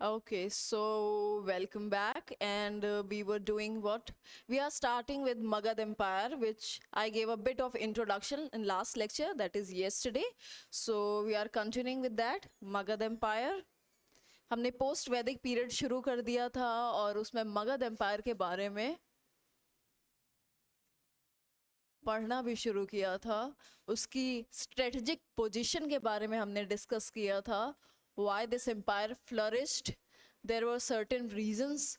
Okay, so welcome back. And we were doing what? We are starting with Magad Empire, which I gave a bit of introduction in last lecture, that is yesterday. So we are continuing with that, Magad Empire. हमने post वैदिक period शुरू कर दिया था और उसमें Magadh empire के बारे में पढ़ना भी शुरू किया था। उसकी स्ट्रेटजिक पोजीशन के बारे में हमने डिस्कस किया था। Why this empire flourished, there were certain reasons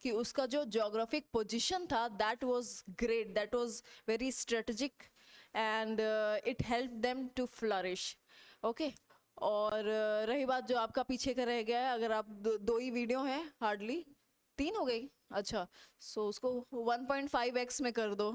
कि उसका जो जोग्राफिक पोजीशन था that was great, that was very strategic and it help them to flourish. Okay, और रही बात जो आपका पीछे का रह गया है, अगर आप दो ही वीडियो हैं, हार्डली 3 हो गई। अच्छा, सो उसको 1.5x में कर दो।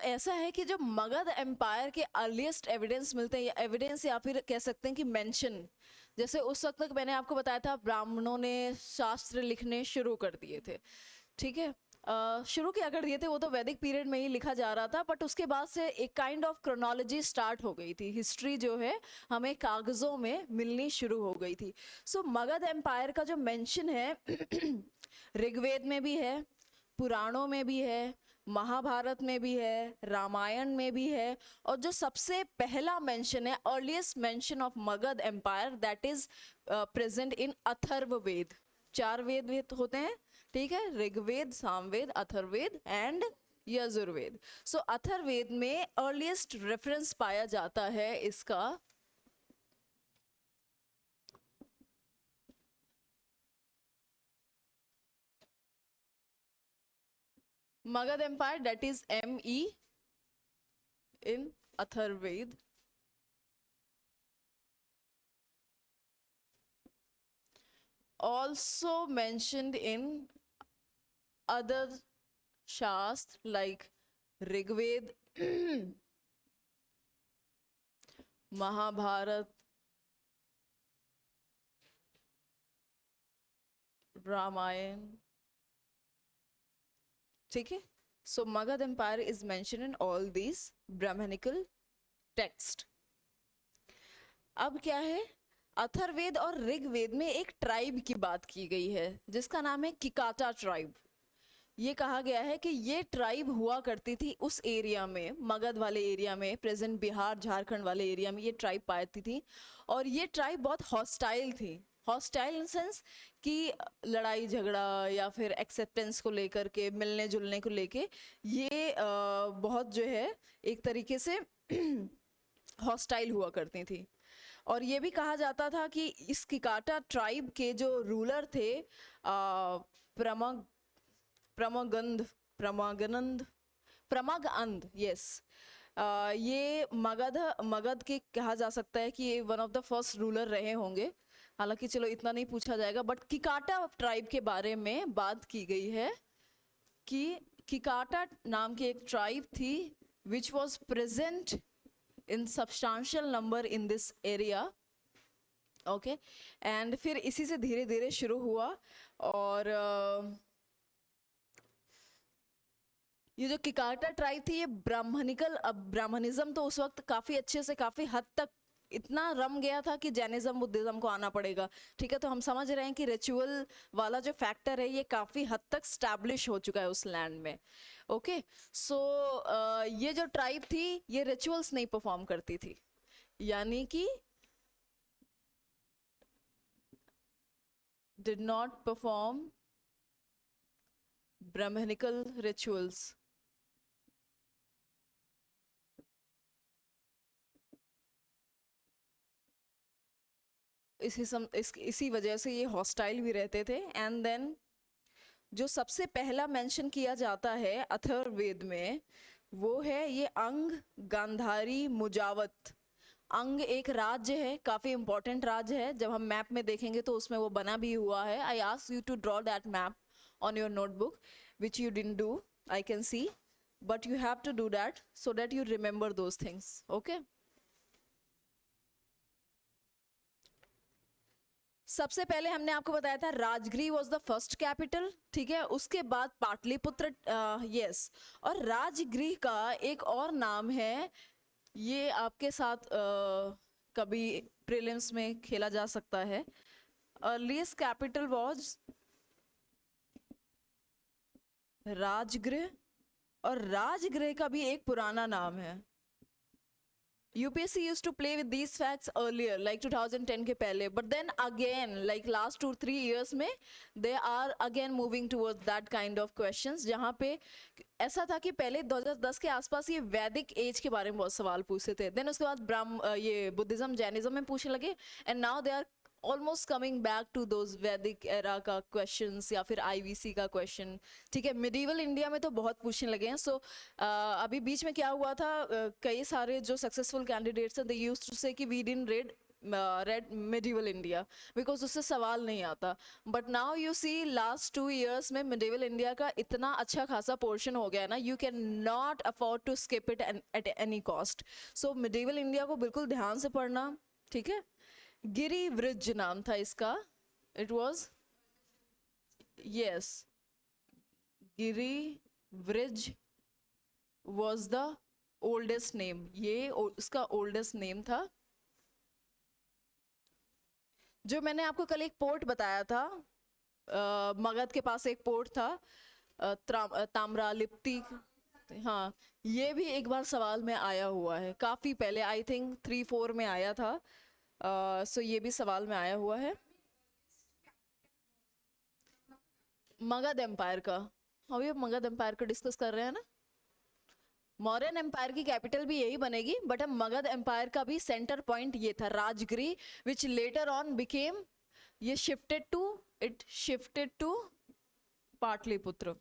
ऐसा है कि जो मगध एम्पायर के अर्लीस्ट एविडेंस मिलते हैं, या एविडेंस या फिर कह सकते हैं कि मेंशन, जैसे उस वक्त तक मैंने आपको बताया था ब्राह्मणों ने शास्त्र लिखने शुरू कर दिए थे। ठीक है, शुरू क्या कर दिए थे, वो तो वैदिक पीरियड में ही लिखा जा रहा था, बट उसके बाद से एक काइंड ऑफ क्रोनोलॉजी स्टार्ट हो गई थी। हिस्ट्री जो है हमें कागजों में मिलनी शुरू हो गई थी। मगध एम्पायर का जो मेंशन है ऋग्वेद में भी है, पुराणों में भी है, महाभारत में भी है, रामायण में भी है, और जो सबसे पहला मेंशन है, earliest mention of Magadha empire, that is present in Atharvaveda. 4 वेद होते हैं, ठीक है, ऋग्वेद, सामवेद, अथर्ववेद एंड यजुर्वेद। अथर्ववेद में अर्लीस्ट रेफरेंस पाया जाता है इसका। Magad Empire, that is ME in Atharvaved. Also mentioned in other Shastra like Rigved, Mahabharat, Ramayana. ठीक है, so Magad Empire is mentioned in all these Brahmanical text. अब क्या है, अथर्ववेद और ऋग्वेद में एक ट्राइब की बात की गई है जिसका नाम है किकाटा ट्राइब। ये कहा गया है कि ये ट्राइब हुआ करती थी उस एरिया में, मगध वाले एरिया में, प्रेजेंट बिहार झारखंड वाले एरिया में ये ट्राइब पाती थी, और ये ट्राइब बहुत हॉस्टाइल थी। हॉस्टाइल इन सेंस कि लड़ाई झगड़ा या फिर एक्सेप्टेंस को लेकर के, मिलने जुलने को लेके ये बहुत जो है एक तरीके से हॉस्टाइल हुआ करती थी। और ये भी कहा जाता था कि इस किकाटा ट्राइब के जो रूलर थे प्रमग प्रमगंध प्रमागनंद प्रमगअंध, यस, ये मगध के कहा जा सकता है कि ये one of the first ruler रहे होंगे। हालांकि चलो इतना नहीं पूछा जाएगा, बट किकाटा ट्राइब के बारे में बात की गई है कि किकाटा नाम की एक ट्राइब थी which was present in substantial number in this area. Okay, and फिर इसी से धीरे धीरे शुरू हुआ। और ये जो किकाटा ट्राइब थी ये ब्राह्मणिकल, अब ब्राह्मणिज्म तो उस वक्त काफी अच्छे से, काफी हद तक इतना रम गया था कि जैनिज्म बुद्धिज्म को आना पड़ेगा। ठीक है, तो हम समझ रहे हैं कि रिचुअल वाला जो फैक्टर है ये काफी हद तक स्टैब्लिश हो चुका है उस लैंड में। ओके, सो ये जो ट्राइब थी ये रिचुअल्स नहीं परफॉर्म करती थी, यानी कि did not perform brahmanical rituals. इसी वजह से ये हॉस्टाइल भी रहते थे। एंड देन जो सबसे पहला मेंशन किया जाता है अथर्ववेद में वो है ये अंग गांधारी मुजावत। अंग एक राज्य है, काफी इंपॉर्टेंट राज्य है, जब हम मैप में देखेंगे तो उसमें वो बना भी हुआ है। I ask you to draw that map on your notebook which you didn't do, I can see, but you have to do that so that you remember those things. Okay, सबसे पहले हमने आपको बताया था Rajgriha was the first capital, ठीक है, उसके बाद पाटलिपुत्र, यस। और राजगृह का एक और नाम है, ये आपके साथ कभी प्रीलिम्स में खेला जा सकता है। अर्लीस्ट कैपिटल वाज राजगृह, और राजगृह का भी एक पुराना नाम है। UPSC used to play with these facts earlier, like 2010 के पहले, but then again, like last 2-3 years में they are again moving towards that kind of questions, जहाँ पे ऐसा था कि पहले 2010 के आसपास ये वैदिक एज के बारे में बहुत सवाल पूछते थे, देन उसके बाद ये बुद्धिज्म जैनिज्म में पूछने लगे, and now they are almost coming back to those Vedic era का क्वेश्चंस या फिर IVC का क्वेश्चन, ठीक है। मिडिवल इंडिया में तो बहुत पूछने लगे हैं। सो अभी बीच में क्या हुआ था, कई सारे जो सक्सेसफुल कैंडिडेट्स हैं, दे यूज्ड टू से कि we didn't read medieval India because उससे सवाल नहीं आता, but now you see last 2 years में मिडिवल इंडिया का इतना अच्छा खासा पोर्शन हो गया है ना, you can not afford to skip it at any cost. So medieval India को बिल्कुल ध्यान से पढ़ना, ठीक है। गिरिवृज नाम था इसका, it was, yes, Girivraj was the oldest name, ये उसका ओल्डेस्ट नेम था। जो मैंने आपको कल एक पोर्ट बताया था, मगध के पास एक पोर्ट था, ताम्रालिप्ति, हाँ, ये भी एक बार सवाल में आया हुआ है, काफी पहले, आई थिंक 3-4 में आया था। सो ये भी सवाल में आया हुआ है। मगध एम्पायर का, अभी हम मगध एम्पायर को डिस्कस कर रहे हैं ना। मौर्यन एम्पायर की कैपिटल भी यही बनेगी, बट हम मगध एम्पायर का भी सेंटर पॉइंट ये था राजगृह, विच लेटर ऑन बिकेम, ये शिफ्टेड टू पाटलिपुत्र।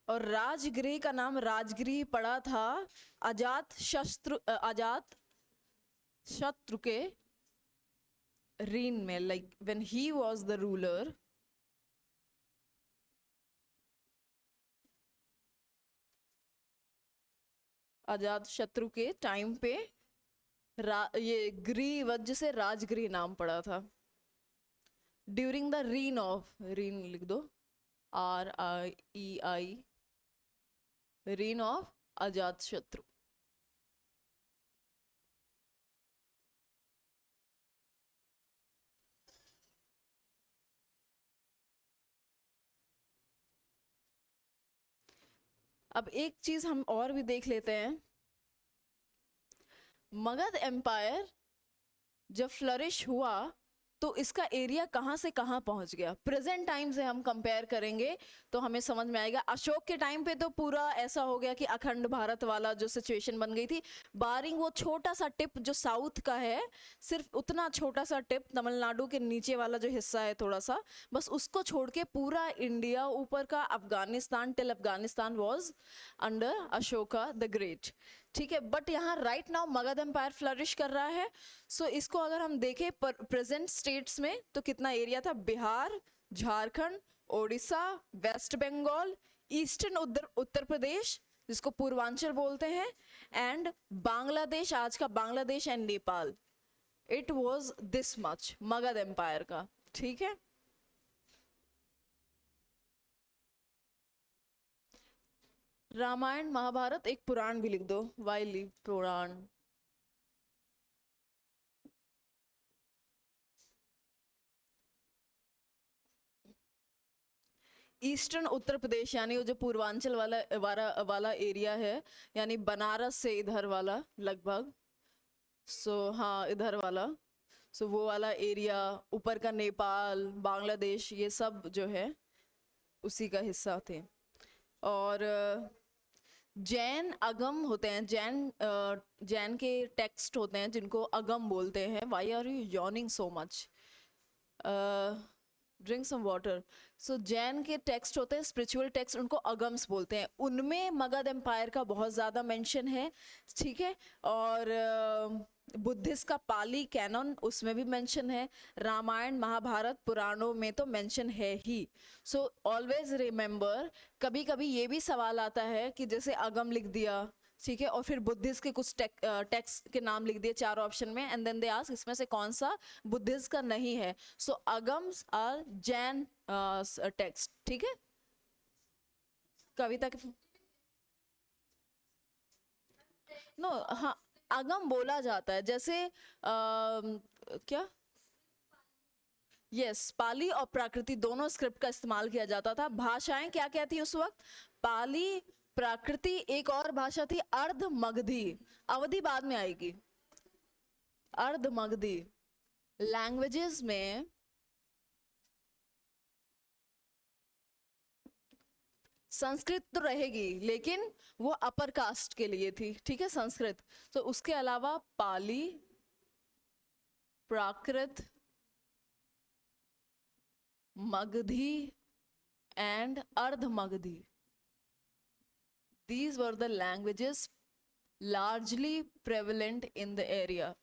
और राजगृह का नाम राजगृह पड़ा था अजात शत्रु के रीन में, like when he was the ruler. Ajatashatru के टाइम पे ये गृह वज्र से राजगृह नाम पड़ा था। During the reign of, reign लिख दो, RIEI, रीन ऑफ अजात शत्रु। अब एक चीज हम और भी देख लेते हैं, मगध एम्पायर जब फ्लरिश हुआ तो इसका एरिया कहाँ से कहाँ पहुंच गया। प्रेजेंट टाइम से हम कंपेयर करेंगे तो हमें समझ में आएगा। अशोक के टाइम पे तो पूरा ऐसा हो गया कि अखंड भारत वाला जो सिचुएशन बन गई थी, बारिंग वो छोटा सा टिप जो साउथ का है, सिर्फ उतना छोटा सा टिप, तमिलनाडु के नीचे वाला जो हिस्सा है थोड़ा सा, बस उसको छोड़ के पूरा इंडिया ऊपर का Afghanistan, till Afghanistan was under Ashoka the great, ठीक है। बट यहाँ right now Magadha empire flourish कर रहा है। सो इसको अगर हम देखें प्रेजेंट स्टेट्स में तो कितना एरिया था, बिहार, झारखंड, ओडिशा, वेस्ट बंगाल, ईस्टर्न उत्तर प्रदेश जिसको पूर्वांचल बोलते हैं, एंड बांग्लादेश, आज का Bangladesh and Nepal. It was this much Magadha empire का, ठीक है। रामायण महाभारत एक पुराण भी लिख दो, वाइली पुराण। ईस्टर्न उत्तर प्रदेश यानी वो जो पूर्वांचल वाला एरिया है, यानी बनारस से इधर वाला लगभग, सो हाँ इधर वाला, सो वो वाला एरिया, ऊपर का नेपाल, बांग्लादेश, ये सब जो है उसी का हिस्सा थे। और जैन अगम होते हैं, जैन के टेक्स्ट होते हैं जिनको अगम बोलते हैं। Why are you yawning so much, drink some water. So Jain के टेक्स्ट होते हैं, स्पिरिचुअल टेक्स्ट, उनको अगम्स बोलते हैं। उनमें मगध एम्पायर का बहुत ज़्यादा मेंशन है, ठीक है। और बुद्धिस्ट का पाली कैनन उसमें भी मेंशन है, रामायण महाभारत पुराणों में तो मेंशन है ही। सो ऑलवेज रिमेंबर, कभी कभी ये भी सवाल आता है कि जैसे अगम लिख दिया, ठीक है, और फिर बुद्धिस्ट के कुछ टेक्स्ट के नाम लिख दिए 4 ऑप्शन में, एंड देन दे आस्क इसमें से कौन सा बुद्धिस्ट का नहीं है। सो अगम्स आर जैन टेक्स्ट, ठीक है। कविता के नो, हाँ, आगम बोला जाता है, जैसे क्या, यस, पाली और प्राकृति दोनों स्क्रिप्ट का इस्तेमाल किया जाता था। भाषाएं क्या क्या थी उस वक्त, पाली, प्राकृति, एक और भाषा थी अर्ध मगधी, अवधि बाद में आएगी, अर्ध मगधी। लैंग्वेजेस में संस्कृत तो रहेगी, लेकिन वो अपर कास्ट के लिए थी, ठीक है, संस्कृत। तो उसके अलावा पाली, प्राकृत, मगधी and अर्ध Magdhi, these were the languages largely prevalent in the area.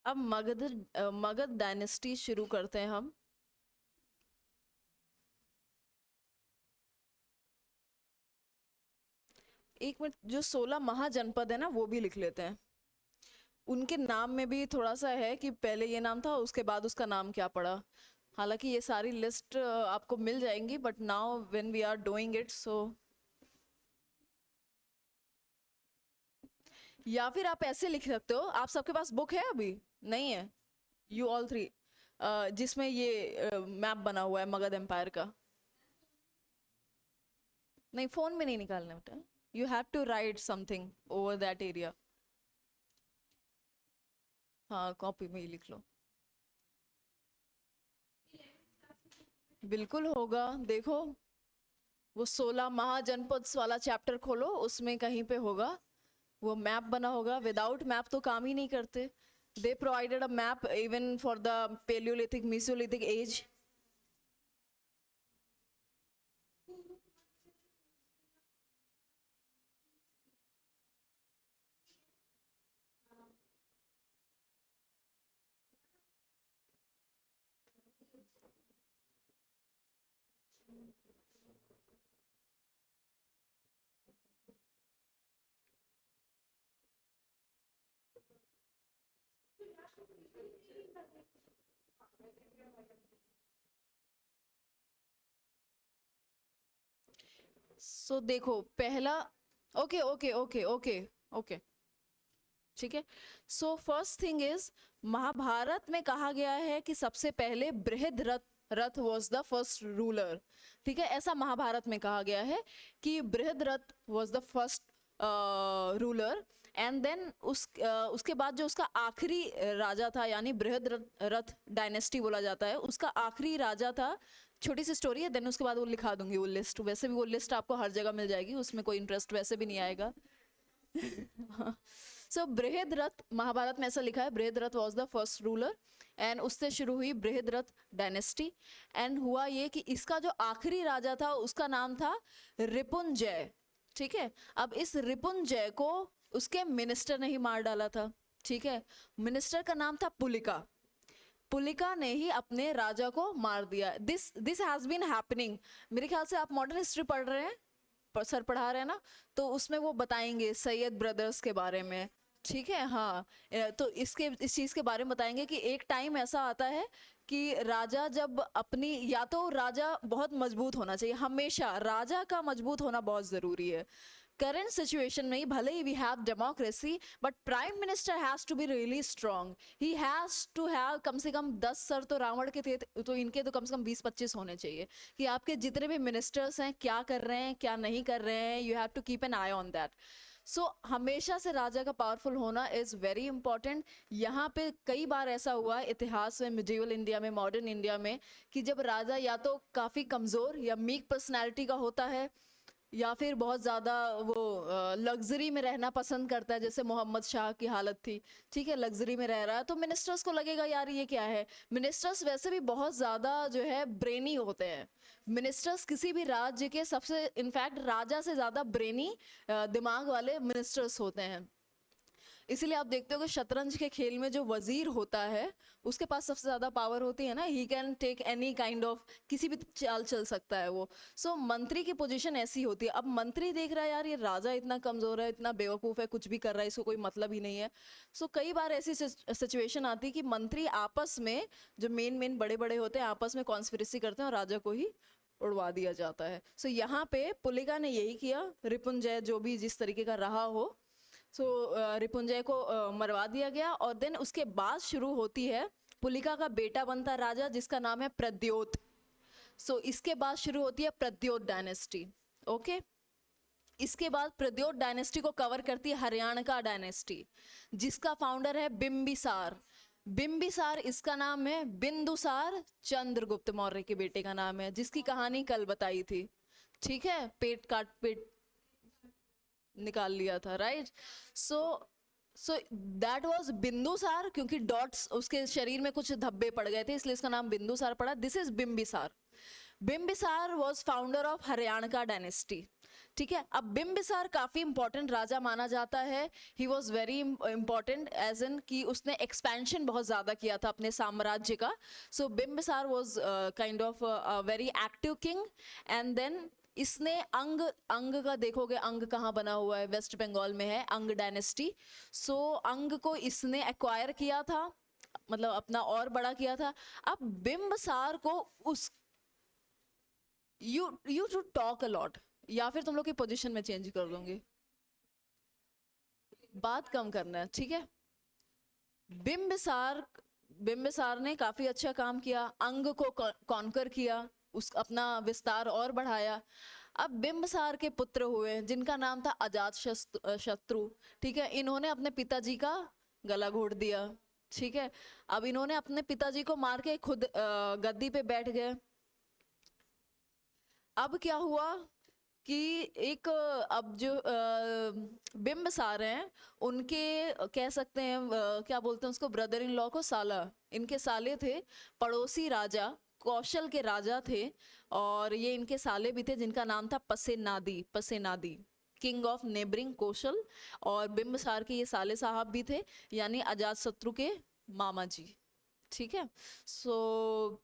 अब मगध डायनेस्टी शुरू करते हैं हम। एक मिनट, जो 16 महाजनपद है ना वो भी लिख लेते हैं। उनके नाम में भी थोड़ा सा है कि पहले ये नाम था, उसके बाद उसका नाम क्या पड़ा। हालांकि ये सारी लिस्ट आपको मिल जाएंगी, but now when we are doing it, so या फिर आप ऐसे लिख सकते हो। आप सबके पास बुक है अभी? नहीं है? यू ऑल थ्री, जिसमें ये मैप बना हुआ है मगध एम्पायर का। नहीं, फोन में नहीं निकालना बेटा, you have to write something over that area. हाँ, कॉपी में ही लिख लो। बिल्कुल होगा, देखो वो 16 महाजनपद वाला चैप्टर खोलो, उसमें कहीं पे होगा, वो मैप बना होगा। विदाउट मैप तो काम ही नहीं करते। They provided a map even for the paleolithic mesolithic age. So देखो पहला, okay okay okay okay okay, ठीक है। So first thing is, Mahabharata में कहा गया है कि सबसे पहले Brihadratha was the first ruler, ठीक है, ऐसा महाभारत में कहा गया है कि Brihadratha was the first ruler. And then उसके बाद जो उसका आखिरी राजा था, यानी बृहद्रथ डायनेस्टी बोला जाता है, उसका आखिरी राजा था। छोटी सी स्टोरी है, देन उसके बाद वो लिखा दूंगी वो लिस्ट। वैसे भी वो लिस्ट आपको हर जगह मिल जाएगी, उसमें कोई इंटरेस्ट वैसे भी नहीं आएगा। सो बृहद्रथ, महाभारत में ऐसा लिखा है, Brihadratha was the first ruler, and उससे शुरू हुई बृहद्रथ डायनेस्टी। एंड हुआ ये कि इसका जो आखिरी राजा था उसका नाम था रिपुंजय, ठीक है। अब इस रिपुंजय को उसके मिनिस्टर ने ही मार डाला था, ठीक है। मिनिस्टर का नाम था पुलिका। पुलिका ने ही अपने राजा को मार दिया। This has been happening. मेरे ख्याल से आप मॉडर्न हिस्ट्री पढ़ रहे हैं, सर पढ़ा रहे हैं ना, तो उसमें वो बताएंगे सैयद ब्रदर्स के बारे में, ठीक है। हाँ, तो इस चीज के बारे में बताएंगे कि एक टाइम ऐसा आता है कि राजा जब अपनी, या तो राजा बहुत मजबूत होना चाहिए, हमेशा राजा का मजबूत होना बहुत जरूरी है। करंट सिचुएशन में ही भले ही we have democracy, but prime minister has to be really strong. He has to have कम से कम 10 सर तो रावण के थे, तो इनके तो कम से कम 20-25 होने चाहिए, कि आपके जितने भी मिनिस्टर्स हैं क्या कर रहे हैं क्या नहीं कर रहे हैं, you have to keep an eye on that. So हमेशा से राजा का पावरफुल होना इज वेरी इंपॉर्टेंट। यहाँ पे कई बार ऐसा हुआ है इतिहास में, मिडिवल इंडिया में, मॉडर्न इंडिया में, कि जब राजा या तो काफी कमजोर या मीक पर्सनैलिटी का होता है, या फिर बहुत ज़्यादा वो लग्जरी में रहना पसंद करता है, जैसे मोहम्मद शाह की हालत थी, ठीक है, लग्जरी में रह रहा है, तो मिनिस्टर्स को लगेगा यार ये क्या है। मिनिस्टर्स वैसे भी बहुत ज़्यादा जो है ब्रेनी होते हैं। मिनिस्टर्स किसी भी राज्य के सबसे, इनफैक्ट राजा से ज़्यादा ब्रेनी दिमाग वाले मिनिस्टर्स होते हैं। इसीलिए आप देखते हो कि शतरंज के खेल में जो वजीर होता है उसके पास सबसे ज्यादा पावर होती है ना, he can take any kind of, किसी भी चाल चल सकता है वो। सो मंत्री की पोजीशन ऐसी होती है। अब मंत्री देख रहा है यार ये राजा इतना कमजोर है, इतना बेवकूफ है, कुछ भी कर रहा है, इसको कोई मतलब ही नहीं है। सो कई बार ऐसी सिचुएशन आती है कि मंत्री आपस में, जो मेन बड़े बड़े होते हैं, आपस में कॉन्स्पिरेसी करते हैं और राजा को ही उड़वा दिया जाता है। सो यहाँ पे पुलिका ने यही किया, रिपुंजय जो भी जिस तरीके का रहा हो, सो रिपुंजय को मरवा दिया गया। और देन उसके बाद शुरू होती है, पुलिका का बेटा बनता है राजा जिसका नाम है प्रद्योत। सो इसके बाद शुरू होती है प्रद्योत डायनेस्टी। ओके, इसके बाद प्रद्योत डायनेस्टी को कवर करती है हरियाणा का डायनेस्टी, जिसका फाउंडर है बिंबिसार। बिंबिसार इसका नाम है, बिंदुसार चंद्रगुप्त मौर्य के बेटे का नाम है, जिसकी कहानी कल बताई थी, ठीक है, पेट निकाल लिया था, right. So that was Bindusara, क्योंकि डॉट्स उसके शरीर में कुछ धब्बे पड़ गए थे इसलिए इसका नाम बिंदुसार पड़ा। This is Bimbisara. Bimbisara was founder of Haryana का डायनेस्टी, ठीक है। अब बिंबिसार काफी इंपॉर्टेंट राजा माना जाता है। He was very important as in कि उसने एक्सपेंशन बहुत ज्यादा किया था अपने साम्राज्य का। So Bimbisara was kind of very active king. And then इसने अंग का देखोगे, अंग कहाँ बना हुआ है, वेस्ट बंगाल में है अंग डायनेस्टी। सो अंग को इसने एक्वायर किया था, मतलब अपना और बड़ा किया था। अब बिंबिसार को उस you to talk a lot, या फिर तुम लोग की पोजीशन में चेंज कर दूंगी, बात कम करना है, ठीक है। बिंबिसार ने काफी अच्छा काम किया, अंग को कॉन्कर किया, उस अपना विस्तार और बढ़ाया। अब बिंबिसार के पुत्र हुए जिनका नाम था अजात शत्रु, ठीक है। इन्होंने अपने पिताजी का गला घोट दिया, ठीक है। अब इन्होंने अपने पिताजी को मार के खुद गद्दी पे बैठ गए। अब क्या हुआ कि एक अब जो बिंबिसार हैं उनके कह सकते हैं क्या बोलते हैं उसको, ब्रदर इन लॉ को साला, इनके साले थे, पड़ोसी राजा कौशल के राजा थे, और ये इनके साले भी थे जिनका नाम था पसेनादी, किंग ऑफ नेबरिंग कौशल। और बिंबिसार के ये साले साहब भी थे, यानी अजात शत्रु के मामा जी, ठीक है। सो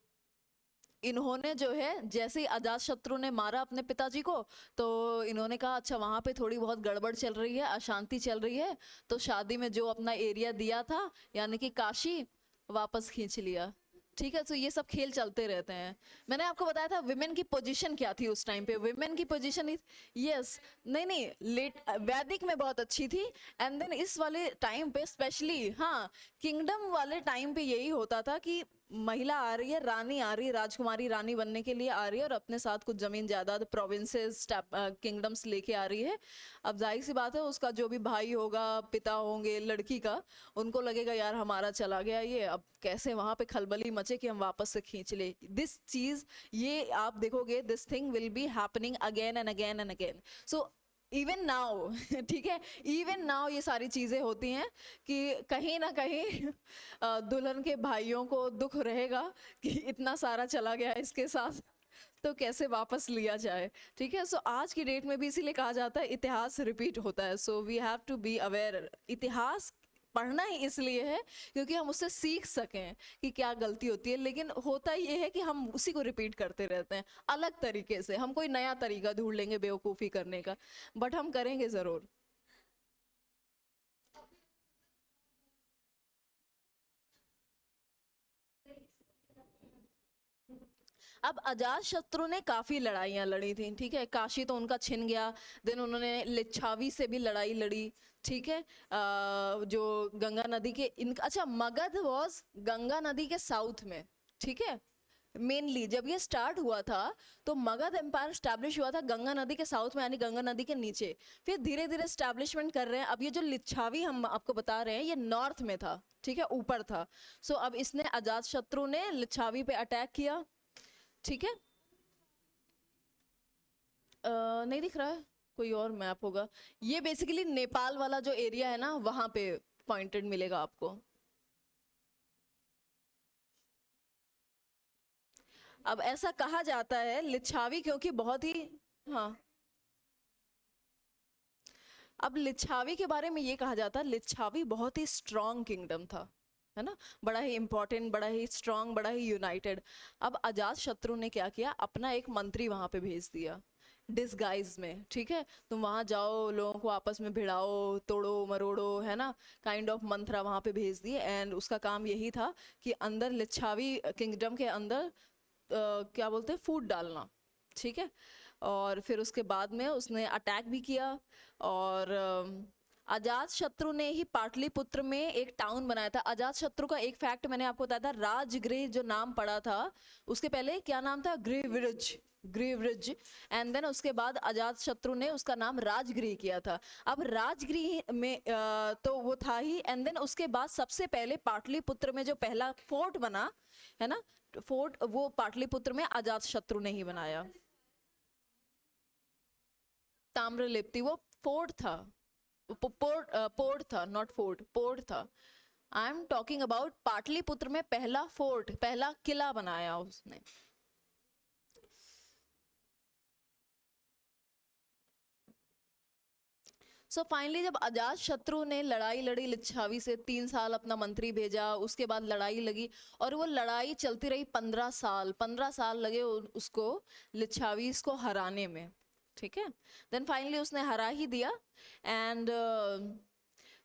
इन्होंने जो है, जैसे ही अजात शत्रु ने मारा अपने पिताजी को, तो इन्होंने कहा अच्छा वहां पे थोड़ी बहुत गड़बड़ चल रही है, अशांति चल रही है, तो शादी में जो अपना एरिया दिया था यानी कि काशी, वापस खींच लिया, ठीक है। तो ये सब खेल चलते रहते हैं। मैंने आपको बताया था विमेन की पोजीशन क्या थी उस टाइम पे। विमेन की पोजीशन यस, नहीं लेट वैदिक में बहुत अच्छी थी, एंड देन इस वाले टाइम पे स्पेशली, हाँ, किंगडम वाले टाइम पे यही होता था कि महिला आ रही है, रानी आ रही है, राजकुमारी रानी बनने के लिए आ रही है, और अपने साथ कुछ जमीन जायदाद, प्रोविंसेस, किंगडम्स लेके आ रही है। अब जाहिर सी बात है उसका जो भी भाई होगा, पिता होंगे लड़की का, उनको लगेगा यार हमारा चला गया ये, अब कैसे वहां पे खलबली मचे कि हम वापस से खींच ले। दिस चीज, ये आप देखोगे, this thing will be happening again and again and again. So even now, ठीक है, इवन नाउ ये सारी चीजें होती हैं कि कहीं ना कहीं दुल्हन के भाइयों को दुख रहेगा कि इतना सारा चला गया इसके साथ, तो कैसे वापस लिया जाए, ठीक है। सो आज की डेट में भी इसीलिए कहा जाता है इतिहास रिपीट होता है। So we have to be aware. इतिहास पढ़ना ही इसलिए है क्योंकि हम उससे सीख सकें कि क्या गलती होती है, लेकिन होता ये है कि हम उसी को रिपीट करते रहते हैं अलग तरीके से। हम कोई नया तरीका ढूंढ लेंगे बेवकूफ़ी करने का, बट हम करेंगे ज़रूर। अब अजात शत्रु ने काफी लड़ाइयां लड़ी थी, ठीक है। काशी तो उनका छिन गया, देन उन्होंने लिच्छावी से भी लड़ाई लड़ी, ठीक है। जो गंगा नदी के इन, अच्छा, मगध वॉज गंगा नदी के साउथ में, ठीक है। मेनली जब ये स्टार्ट हुआ था तो मगध एम्पायर स्टैब्लिश हुआ था गंगा नदी के साउथ में, यानी गंगा नदी के नीचे। फिर धीरे धीरे स्टैब्लिशमेंट कर रहे हैं। अब ये जो लिच्छावी हम आपको बता रहे हैं, ये नॉर्थ में था, ठीक है, ऊपर था। सो अब इसने अजात शत्रु ने लिच्छावी पे अटैक किया, ठीक है। नहीं दिख रहा है, कोई और मैप होगा। ये बेसिकली नेपाल वाला जो एरिया है ना, वहां पे पॉइंटेड मिलेगा आपको। अब ऐसा कहा जाता है लिच्छावी क्योंकि बहुत ही, हाँ, अब लिच्छावी के बारे में ये कहा जाता है लिच्छावी बहुत ही स्ट्रॉन्ग किंगडम था, है ना, बड़ा ही इंपॉर्टेंट, बड़ा ही स्ट्रॉन्ग, बड़ा ही यूनाइटेड। अब अजात शत्रु ने क्या किया, अपना एक मंत्री वहां पे भेज दिया डिसगाइज में, ठीक है, तुम वहां जाओ, लोगों को आपस में भिड़ाओ, तोड़ो मरोड़ो, है ना, काइंड ऑफ मंत्रा वहां पे भेज दिए। एंड उसका काम यही था कि अंदर लिच्छावी किंगडम के अंदर क्या बोलते हैं, फूट डालना, ठीक है। और फिर उसके बाद में उसने अटैक भी किया। और अजात शत्रु ने ही पाटलिपुत्र में एक टाउन बनाया था। अजात शत्रु का एक फैक्ट मैंने आपको बताया था, राजगृह जो नाम पड़ा था, उसके पहले क्या नाम था, गृहविरज, गृहविरज। एंड देन उसके बाद अजात शत्रु ने उसका नाम राजगृह किया था। अब राजगृह में तो वो था ही। एंड देन उसके बाद सबसे पहले पाटलिपुत्र में जो पहला फोर्ट बना है ना, फोर्ट, वो पाटलिपुत्र में अजात शत्रु ने ही बनाया। ताम्रलिप्ति वो फोर्ट था, पोर्ट था, नॉट फोर्ट, पोर्ट था। I am talking about Pataliputra में पहला फोर्ट, पहला किला बनाया उसने। सो फाइनली जब अजात शत्रु ने लड़ाई लड़ी लिच्छावी से, 3 साल अपना मंत्री भेजा, उसके बाद लड़ाई लगी, और वो लड़ाई चलती रही 15 साल, 15 साल लगे उसको लिच्छावी को हराने में, ठीक है। देन फाइनली उसने हरा ही दिया। एंड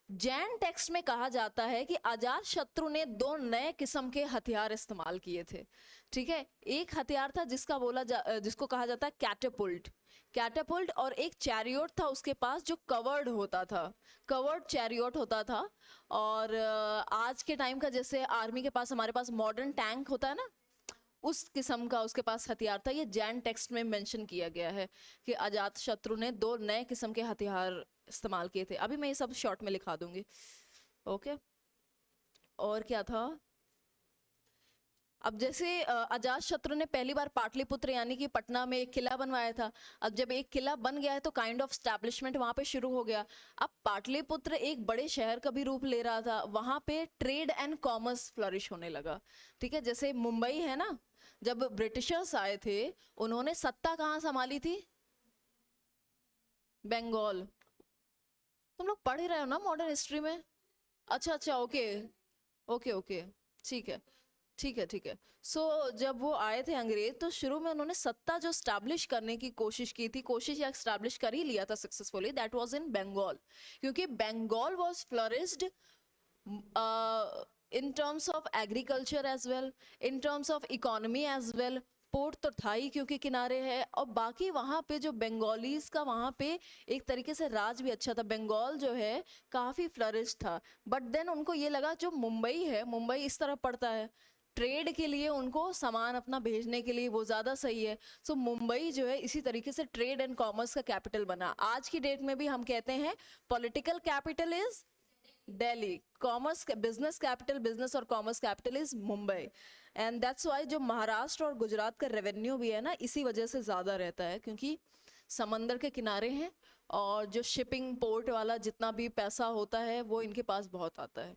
जैन टेक्स्ट में कहा जाता है कि अजात शत्रु ने 2 नए किस्म के हथियार इस्तेमाल किए थे, ठीक है। एक हथियार था जिसको कहा जाता है कैटेपुल्ट, कैटेपुल्ट, और एक चैरियोट था उसके पास जो कवर्ड होता था, कवर्ड चैरियोट होता था। और आज के टाइम का जैसे आर्मी के पास, हमारे पास मॉडर्न टैंक होता है ना, उस किस्म का उसके पास हथियार था। ये जैन टेक्स्ट में मेंशन किया गया है कि अजात शत्रु ने 2 नए किस्म के हथियार इस्तेमाल किए थे। अभी मैं ये सब शॉर्ट में लिखा दूंगी, ओके। और क्या था, अब जैसे अजात शत्रु ने पहली बार पाटलिपुत्र यानी कि पटना में एक किला बनवाया था। अब जब एक किला बन गया है तो काइंड ऑफ स्टैब्लिशमेंट वहां पे शुरू हो गया। अब पाटलिपुत्र एक बड़े शहर का भी रूप ले रहा था, वहां पे ट्रेड एंड कॉमर्स फ्लरिश होने लगा, ठीक है। जैसे मुंबई है ना, जब ब्रिटिशर्स आए थे, उन्होंने सत्ता कहाँ संभाली थी, बंगाल। तुम लोग पढ़ ही रहे हो ना मॉडर्न हिस्ट्री में। अच्छा अच्छा, ओके ओके ओके, ठीक है ठीक है ठीक है। सो जब वो आए थे अंग्रेज, तो शुरू में उन्होंने सत्ता जो स्टैब्लिश करने की कोशिश की थी, कोशिश या स्टैब्लिश कर ही लिया था successfully, that was in Bengal. क्योंकि Bengal was flourished in terms of agriculture as well, in terms of economy as well. Port तो था ही क्योंकि किनारे है, और बाकी वहाँ पे जो बंगालीज का वहाँ पे एक तरीके से राज भी अच्छा था। बंगाल जो है काफ़ी फ्लरिश था। बट देन उनको ये लगा जो मुंबई है, मुंबई इस तरफ पड़ता है, ट्रेड के लिए उनको सामान अपना भेजने के लिए वो ज़्यादा सही है। सो मुंबई जो है इसी तरीके से ट्रेड एंड कॉमर्स का कैपिटल बना। आज की डेट में भी हम कहते हैं political capital is Delhi, commerce business capital, business और commerce capital is Mumbai. And that's why जो महाराष्ट्र और गुजरात का रेवेन्यू भी है ना, इसी वजह से ज़्यादा रहता है, क्योंकि समंदर के किनारे हैं, और जो शिपिंग पोर्ट वाला जितना भी पैसा होता है वो इनके पास बहुत आता है।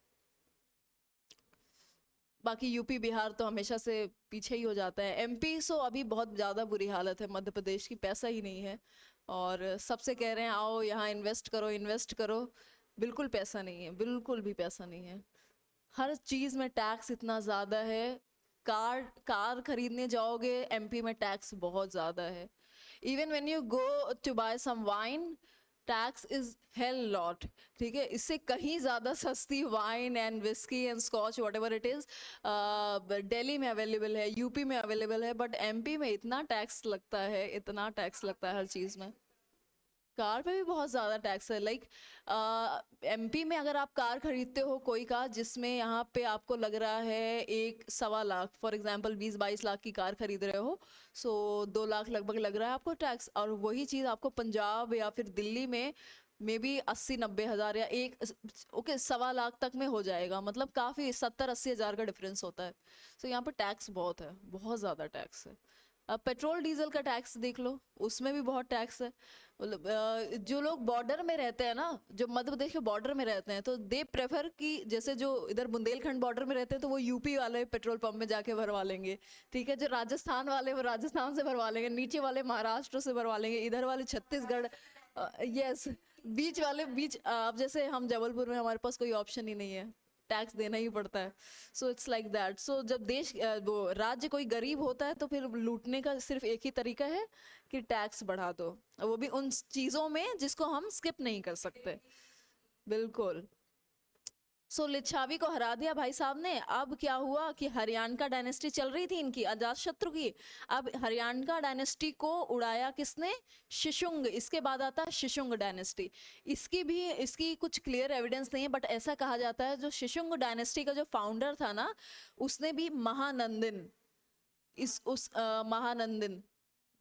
बाकी यूपी बिहार तो हमेशा से पीछे ही हो जाता है। एमपी सो अभी बहुत ज़्यादा बुरी हालत है, मध्य प्रदेश की पैसा ही नहीं है, और सबसे कह रहे हैं आओ यहाँ इन्वेस्ट करो इन्वेस्ट करो, बिल्कुल पैसा नहीं है, बिल्कुल भी पैसा नहीं है। हर चीज़ में टैक्स इतना ज़्यादा है। कार कार खरीदने जाओगे एमपी में टैक्स बहुत ज़्यादा है। Even when you go to buy some wine, tax is hell lot, ठीक है। इससे कहीं ज़्यादा सस्ती wine and whisky and scotch whatever it is Delhi में अवेलेबल है, यूपी में अवेलेबल है, बट एमपी में इतना टैक्स लगता है, इतना टैक्स लगता है हर चीज़ में। कार पे भी बहुत ज़्यादा टैक्स है। लाइक एमपी में अगर आप कार खरीदते हो कोई कार जिसमें यहाँ पे आपको लग रहा है 1 सवा लाख, फॉर एग्जांपल 20-22 लाख की कार खरीद रहे हो, सो 2 लाख लगभग लग रहा है आपको टैक्स। और वही चीज़ आपको पंजाब या फिर दिल्ली में मे बी 80-90 हज़ार या एक ओके 1.25 लाख तक में हो जाएगा। मतलब काफ़ी 70-80 हज़ार का डिफरेंस होता है। सो यहाँ पे टैक्स बहुत है, बहुत ज़्यादा टैक्स है। अब पेट्रोल डीजल का टैक्स देख लो, उसमें भी बहुत टैक्स है। मतलब जो लोग बॉर्डर में रहते हैं ना, जो मध्य प्रदेश के बॉर्डर में रहते हैं, तो दे प्रेफर कि जैसे जो इधर बुंदेलखंड बॉर्डर में रहते हैं तो वो यूपी वाले पेट्रोल पंप में जाके भरवा लेंगे, ठीक है। जो राजस्थान वाले वो राजस्थान से भरवा लेंगे, नीचे वाले महाराष्ट्र से भरवा लेंगे, इधर वाले छत्तीसगढ़, यस, बीच वाले बीच। अब जैसे हम जबलपुर में, हमारे पास कोई ऑप्शन ही नहीं है, टैक्स देना ही पड़ता है। So it's like that. So जब देश वो राज्य कोई गरीब होता है तो फिर लूटने का सिर्फ एक ही तरीका है कि टैक्स बढ़ा दो, वो भी उन चीजों में जिसको हम स्किप नहीं कर सकते। बिल्कुल। सो लिच्छावी को हरा दिया भाई साहब ने। अब क्या हुआ कि हरियाणा डायनेस्टी चल रही थी इनकी, अजातशत्रु की। अब हरियाणा डायनेस्टी को उड़ाया किसने? शिशुंग। इसके बाद आता है शिशुंग डायनेस्टी। इसकी कुछ क्लियर एविडेंस नहीं है, बट ऐसा कहा जाता है जो शिशुंग डायनेस्टी का जो फाउंडर था ना, उसने भी महानंदिन, महानंदिन,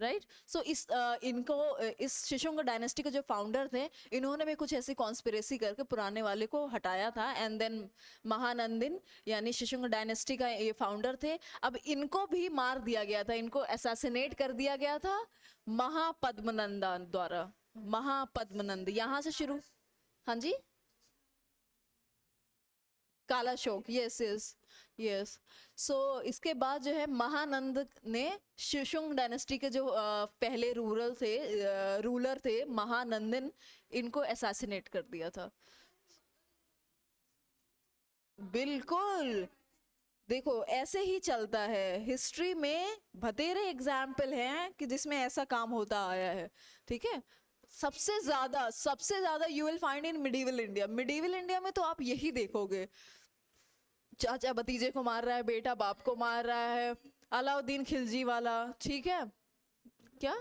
राइट। सो इस शिशुंग डायनेस्टी के जो फाउंडर थे, इन्होंने भी कुछ ऐसी कॉन्स्पिरेसी करके पुराने वाले को हटाया था। एंड देन महानंदिन यानी शिशुंग डायनेस्टी का ये फाउंडर थे। अब इनको भी मार दिया गया था, इनको असैसिनेट कर दिया गया था महापद्मनंदा द्वारा। महापद्मनंद यहाँ से शुरू। हाँ जी, काला शोक, यस यस यस। सो इसके बाद जो है महानंद ने शिशुंग डायनेस्टी के जो पहले रूलर थे महानंदन, इनको असैसिनेट कर दिया था। बिल्कुल। देखो ऐसे ही चलता है, हिस्ट्री में बतेरे एग्जाम्पल हैं कि जिसमें ऐसा काम होता आया है, ठीक है। सबसे ज्यादा you will find in medieval India. Medieval India में तो आप यही देखोगे, चाचा भतीजे को मार रहा है, बेटा बाप को मार रहा है, अलाउद्दीन खिलजी वाला, ठीक है। क्या?